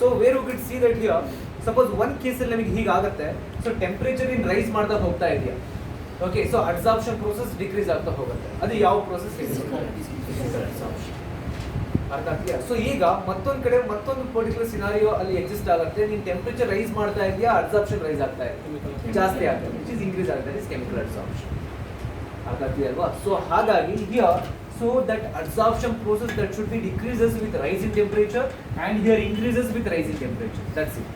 So where we could see that here, suppose one case ಅಲ್ಲಿ ನಮಗೆ ಹೀಗೆ ಆಗುತ್ತೆ, so temperature in rice ಮಾಡ್ತಾ ಹೋಗ್ತಾ ಇದೆಯಾ? Okay, so adsorption process decrease ಆಗ್ತಾ ಹೋಗುತ್ತೆ. ಅದು ಯಾವ process? adsorption. ಅರ್ಥ ಆಗ್ತಿದೆಯಾ? ಸೊ ಈಗ ಮತ್ತೊಂದು ಕಡೆ ಮತ್ತೊಂದು ಪರ್ಟಿಕ್ಯುಲರ್ ಸಿನಾರಿಯೋ ಅಲ್ಲಿ ಎಕ್ಸಿಸ್ಟ್ ಆಗುತ್ತೆ. ನೀನು ಟೆಂಪರೇಚರ್ ರೈಸ್ ಮಾಡ್ತಾ ಇದೆಯಾ, ಅಡ್ಸಾರ್ಪ್ಷನ್ ರೈಸ್ ಆಗ್ತಾ ಇದೆ, ಜಾಸ್ತಿ ಆಗ್ತದೆ, ವಿಚ್ ಇಸ್ ಇನ್ಕ್ರೀಸ್ ಆಗುತ್ತೆ, ಇಸ್ ಕೆಮಿಕಲ್ ಅಡ್ಸಾರ್ಪ್ಷನ್. ಅರ್ಥ ಆಗ್ತಿದೆ ಅಲ್ವಾ? ಸೊ ಹಾಗಾಗಿ here so that adsorption process that should be decreases with rise in temperature and here increases with rise in temperature. That's it.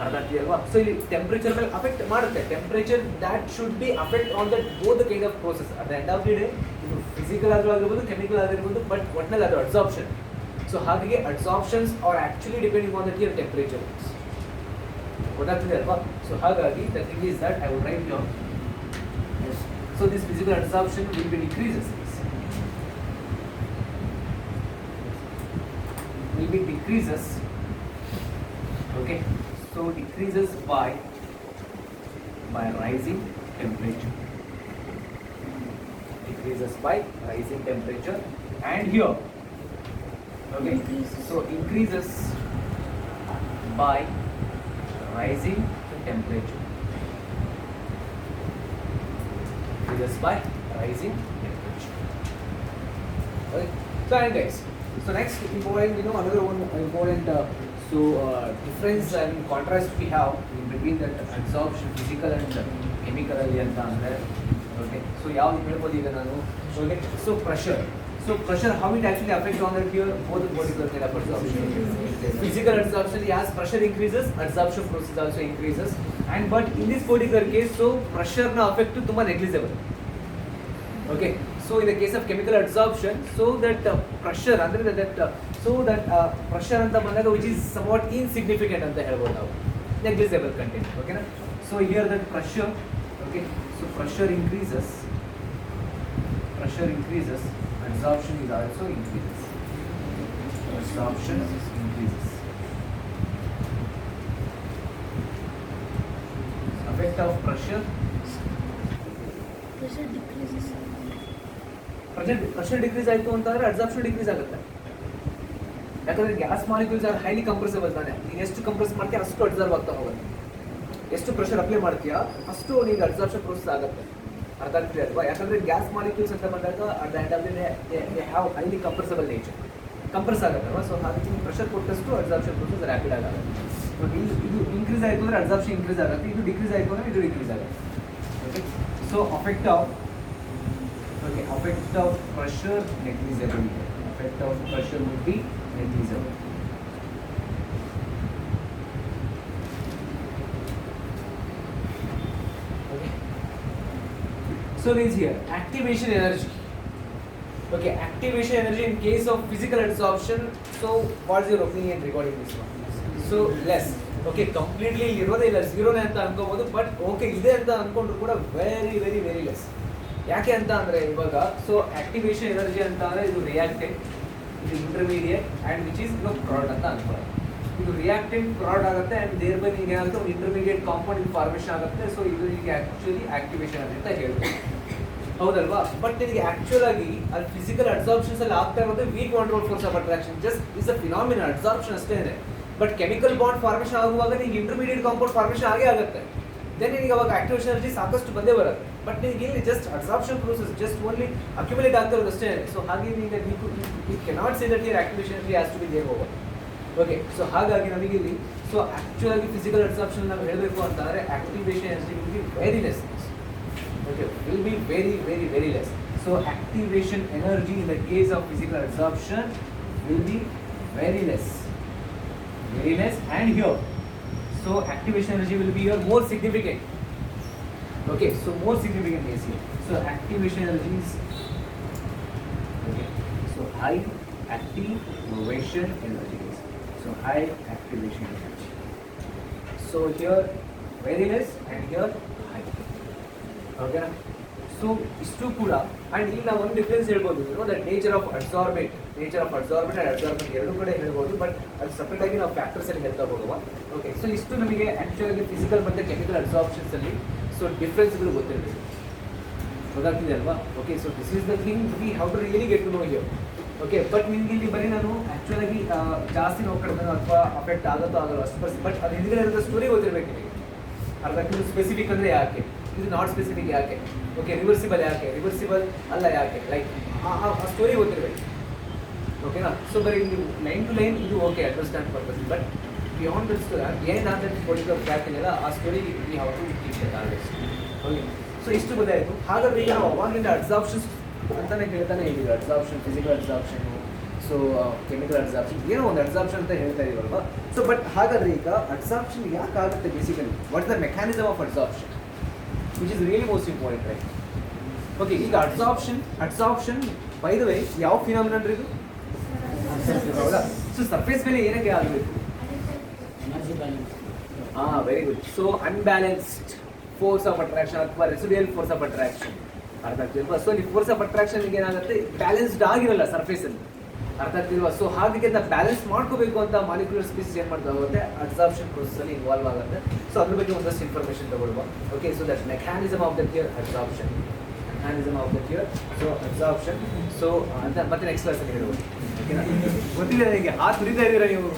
ಅರ್ಥ ಆಗ್ತಿದೆ ಅಲ್ವಾ? ಸೊ ಇಲ್ಲಿ ಟೆಂಪರೇಚರ್ ಮೇಲೆ ಅಫೆಕ್ಟ್ ಮಾಡುತ್ತೆ. Temperature that should be affect on that both the kind of process. At the end of the day ಇದು physical ಆಗಿರ್ಬೋದು, chemical ಆಗಿರ್ಬೋದು, but ಒಟ್ನಲ್ಲಿ ಅದು ಅಡ್ಸಾರ್ಪ್ಷನ್. ಸೊ ಹಾಗಾಗಿ adsorptions are actually depending on that here temperature. ಗೊತ್ತಾಗ್ತಿದೆ ಅಲ್ವಾ? So ಹಾಗಾಗಿ the thing is that I would write here, so this physical adsorption will be decreases. Will be decreases. Okay, so decreases by rising temperature. Decreases by rising temperature, and here, okay, so increases by rising temperature. Increases by rising temperature. Okay, so and guys. So next important, another one important difference and contrast we have in between that adsorption, physical and chemical ಅಲ್ಲಿ ಅಂತ ಅಂದ್ರೆ, okay, so ಯಾವ್ದು ಹೇಳ್ಬೋದು ಈಗ ನಾನು? Okay, so pressure, how it actually affects on that here both particular kind of adsorption. Physical adsorption, as pressure increases, adsorption process also increases, and but in this particular case, so pressure na affect ತುಂಬಾ negligible. Okay, so in the case of chemical adsorption, so that pressure andre pressure anta bandaga which is somewhat insignificant anta helbodu ನಾವು, negligible content. Okay na? So here that pressure, okay, so pressure increases, adsorption is also increases, adsorption increases. Effect of pressure decreases. Pressure decrease ಆಯಿತು ಅಂತಂದ್ರೆ adsorption decrease ಆಗುತ್ತೆ. ಯಾಕಂದ್ರೆ gas molecules are highly compressible ತಾನೆ. ನೀನು ಎಷ್ಟು compress ಮಾಡ್ತೀಯ ಅಷ್ಟು adsorb ಆಗ್ತಾ ಹೋಗುತ್ತೆ. ಎಷ್ಟು ಪ್ರೆಷರ್ ಅಪ್ಲೈ ಮಾಡ್ತೀಯಾ ಅಷ್ಟು ನೀನು ಅಡ್ಸಾರ್ಪ್ಷನ್ ಪ್ರೋಸೆಸ್ ಆಗುತ್ತೆ. ಅರ್ಥ ಆಗ್ತಿದೆ ಅಲ್ವಾ? ಯಾಕಂದ್ರೆ ಗ್ಯಾಸ್ ಮಾಲಿಕ್ಯೂಲ್ಸ್ ಅಂತ ಬಂದಾಗ at the end of the day they have highly compressible nature, compress ಆಗುತ್ತಲ್ವಾ? ಸೊ ಹಾಗಾಗಿ ನೀವು ಪ್ರೆಷರ್ ಕೊಟ್ಟಷ್ಟು ಅಡ್ಸಾರ್ಪ್ಷನ್ ಪ್ರೋಸೆಸ್ ರ್ಯಾಪಿಡ್ ಆಗುತ್ತೆ. ಇದು ಇನ್ಕ್ರೀಸ್ ಆಯಿತು ಅಂದರೆ ಅಡ್ಸಾರ್ಪ್ಷನ್ ಇನ್ಕ್ರೀಸ್ ಆಗುತ್ತೆ, ಇದು ಡಿಕ್ರೀಸ್ ಆಯಿತು ಅಂದರೆ ಇದು ಡಿಕ್ರೀಸ್ ಆಗುತ್ತೆ. Okay, so effect of pressure negligible. Effect of pressure would be negligible. Okay, so means here activation energy. Okay, activation energy in case of physical adsorption, so what's your opinion regarding this one? So less. Okay, completely ಇರೋದೇ ಇಲ್ಲ, ಝೀರೋನೇ ಅಂತ ಅನ್ಕೋಬಹುದು, but okay ಇದೆ ಅಂತ ಅನ್ಕೊಂಡ್ರು ಕೂಡ very very very less. ಯಾಕೆ ಅಂತ ಅಂದರೆ ಇವಾಗ ಸೊ ಆಕ್ಟಿವೇಶನ್ ಎನರ್ಜಿ ಅಂತ ಅಂದರೆ ಇದು ರಿಯಾಕ್ಟೆಂಟ್, ಇದು intermediate and which is product ಅಂತ ಅನ್ಕೊಳ್ಳಿ. ಇದು ರಿಯಾಕ್ಟೆಂಟ್ ಪ್ರಾಡಕ್ಟ್ ಆಗುತ್ತೆ ಆ್ಯಂಡ್ ದೇರ್ ಬೈ ನಿಮಗೆ ಏನಾಗುತ್ತೆ ಒಂದು ಇಂಟರ್ಮೀಡಿಯೇಟ್ ಕಾಂಪೌಂಡ್ ಫಾರ್ಮೇಷನ್ ಆಗುತ್ತೆ. ಸೊ ಇದು ನಿಮಗೆ ಆ್ಯಕ್ಚುಲಿ ಆಕ್ಟಿವೇಶನ್ ಅಂತ ಹೇಳ್ಬೋದು, ಹೌದಲ್ವಾ? ಬಟ್ ನಿಮಗೆ ಆ್ಯಕ್ಚುಲ್ ಆಗಿ ಅಲ್ಲಿ ಫಿಸಿಕಲ್ ಅಬ್ಸಾರ್ಪ್ಷನ್ಸ್ ಅಲ್ಲಿ ಆಗ್ತಾ ಇರೋದು weak control force of attraction, just is a phenomena absorption ಅಷ್ಟೇ ಇದೆ. ಬಟ್ ಕೆಮಿಕಲ್ ಬಾಂಡ್ ಫಾರ್ಮೇಷನ್ ಆಗುವಾಗ ನಿಮಗೆ ಇಂಟರ್ಮೀಡಿಯೇಟ್ ಕಾಂಪೌಂಡ್ ಫಾರ್ಮೇಷನ್ ಆಗೇ ಆಗುತ್ತೆ. ದೆನ್ ನಿಮಗೆ ಅವಾಗ ಆಕ್ಟಿವೇಶನ್ ಎನರ್ಜಿ ಸಾಕಷ್ಟು ಬಂದೇ ಬರುತ್ತೆ. ಬಟ್ ನಿಮಗೆ ಇಲ್ಲಿ just absorption process just only accumulate ಆಗ್ತಾ ಇರೋದು ಅಷ್ಟೇ. ಸೊ ಹಾಗೆ ನಿಮಗೆ you cannot say that here activation energy has to be there over. Okay, so ಹಾಗಾಗಿ ನಮಗೆ ಇಲ್ಲಿ ಸೊ ಆಕ್ಚುಲ್ ಆಗಿ ಫಿಸಿಕಲ್ ಅಬ್ಸಾರ್ಪ್ಷನ್ ನಾವು ಹೇಳಬೇಕು ಅಂತಂದರೆ activation energy will be very less. Okay, will be very less. So activation energy in the case of physical absorption will be very less, and here, so activation energy will be here more significant. Okay, so more significant is here. So activation energy is okay. So high activation energy. So high activation energy. So here very less and here high. ಓಕೆನಾ? So ಇಷ್ಟು ಕೂಡ and ಇಲ್ಲಿ ನಾವು ಒಂದು difference ಹೇಳ್ಬೋದು, that nature of absorbent and absorbent ಎರಡೂ ಕಡೆ ಹೇಳ್ಬೋದು. ಬಟ್ ಅದು ಸಪ್ರೇಟಾಗಿ ನಾವು ಫ್ಯಾಕ್ಟರ್ಸಲ್ಲಿ ಹೇಳ್ತಾ ಹೋಗುವ. ಓಕೆ, ಸೊ ಇಷ್ಟು ನಮಗೆ ಆ್ಯಕ್ಚುಲಾಗಿ ಫಿಸಿಕಲ್ ಮತ್ತು ಕೆಮಿಕಲ್ ಅಬ್ಸಾರ್ಪ್ಷನ್ಸಲ್ಲಿ ಸೊ ಡಿಫ್ರೆನ್ಸ್ಗಳು ಗೊತ್ತಿರಬೇಕು, ಗೊತ್ತಾಗ್ತಿದೆ ಅಲ್ವಾ? Okay, so this is the thing we how to really get to know here. Okay, but ನಿಮ್ಗೆ ಇಲ್ಲಿ ಬರೀ ನಾನು ಆ್ಯಕ್ಚುಲಾಗಿ ಜಾಸ್ತಿ ನೋವು ಕಡಿಮೆ ಅಥವಾ ಅಫೆಕ್ಟ್ ಆಗುತ್ತೋ ಆಗಲ್ಲ ಅಷ್ಟು ಪರ್ಸೆಂಟ್, ಬಟ್ ಅದು ಹಿಂದಿನ ಇರೋದು ಸ್ಟೋರಿ ಗೊತ್ತಿರಬೇಕು ನಿಮಗೆ. ಅರ್ಧಕ್ಕೆ ಸ್ಪೆಸಿಫಿಕ್ ಅಂದರೆ ಯಾಕೆ, ಇದು ನಾಟ್ ಸ್ಪೆಸಿಫಿಕ್ ಯಾಕೆ, ಓಕೆ ರಿವರ್ಸಿಬಲ್ ಯಾಕೆ, ರಿವರ್ಸಿಬಲ್ ಅಲ್ಲ ಯಾಕೆ, ಲೈಕ್ ಆ ಸ್ಟೋರಿ ಗೊತ್ತಿರಬೇಕು. ಓಕೆನಾ? ಸೊ ಬರೀ ನೀವು ಲೈನ್ ಟು ಲೈನ್ ಇದು okay understand purpose, but beyond that ಏನಾದ ಪರ್ಟಿಕ್ಯುಲರ್ ಫ್ಯಾಕ್ಟ್ ಇದೆಯಲ್ಲ ಆ story we how to teach it always. Okay, so ಇಷ್ಟು ಗೊತ್ತಾಯಿತು. ಹಾಗಾದರೆ ಈಗ ನಾವು ಅವಾಗಿಂದ ಅಬ್ಸಾರ್ಪ್ಷನ್ಸ್ ಅಂತಲೇ ಹೇಳ್ತಾನೆ ಇದ್ದೀವಿ, absorption, physical absorption, so chemical absorption, ಏನೋ ಒಂದು ಅಬ್ಸಾರ್ಪ್ಷನ್ ಅಂತ ಹೇಳ್ತಾ ಇದೀವಲ್ವಾ? ಸೊ ಬಟ್ ಹಾಗಾದರೆ ಈಗ ಅಬ್ಸಾರ್ಪ್ಷನ್ ಯಾಕೆ ಆಗುತ್ತೆ basically, what is the mechanism of absorption, which is really most important, right? Okay, ಈಗ ಅಬ್ಸಾರ್ಪ್ಷನ್ ಬೈ ದ ವೇ ಯಾವ ಫಿನಾಮಿನನ್ ಇದು? ಹೌದಾ? ಸೊ ಸರ್ಫೇಸ್ ಮೇಲೆ ಏನಕ್ಕೆ ಆಗಬೇಕು? Very good. So unbalanced force of attraction ಅಥವಾ ರೆಸಿಡ್ಯೂಯಲ್ ಫೋರ್ಸ್ ಆಫ್ ಅಟ್ರಾಕ್ಷನ್, ಅರ್ಥ ಆಗ್ತಿಲ್ವಾ? So ಇಲ್ಲಿ ಫೋರ್ಸ್ ಆಫ್ ಅಟ್ರಾಕ್ಷನ್ ಏನಾಗುತ್ತೆ, ಬ್ಯಾಲೆನ್ಸ್ಡ್ ಆಗಿರಲ್ಲ ಸರ್ಫೇಸಲ್ಲಿ, ಅರ್ಥ ಆಗ್ತಿಲ್ವಾ? ಸೊ ಹಾಗೆ ಬ್ಯಾಲೆನ್ಸ್ ಮಾಡ್ಕೋಬೇಕು ಅಂತ ಮಾಲಿಕ್ಯುಲರ್ ಸ್ಪೀಸೀಸ್ ಏನು ಮಾಡ್ತಾ ಹೋಗುತ್ತೆ, ಅಬ್ಸಾರ್ಪ್ಷನ್ ಪ್ರೋಸೆಸ್ಸಲ್ಲಿ ಇನ್ವಾಲ್ವ್ ಆಗುತ್ತೆ. ಸೊ ಅದ್ರ ಬಗ್ಗೆ ಒಂದಷ್ಟು ಇನ್ಫಾರ್ಮೇಷನ್ ತಗೊಳ್ಳುವ. Okay, so that mechanism of that here absorption, so absorption. So ಅಂತ ಮತ್ತೆ ನೆಕ್ಸ್ಟ್ ಕ್ಲಾಸಲ್ಲಿ ಹೇಳ್ಬೋದು. ಓಕೆನಾ? ಗೊತ್ತಿಲ್ಲ ನನಗೆ ತುರಿತಾ ಇದ್ದೀರಾ ನೀವು?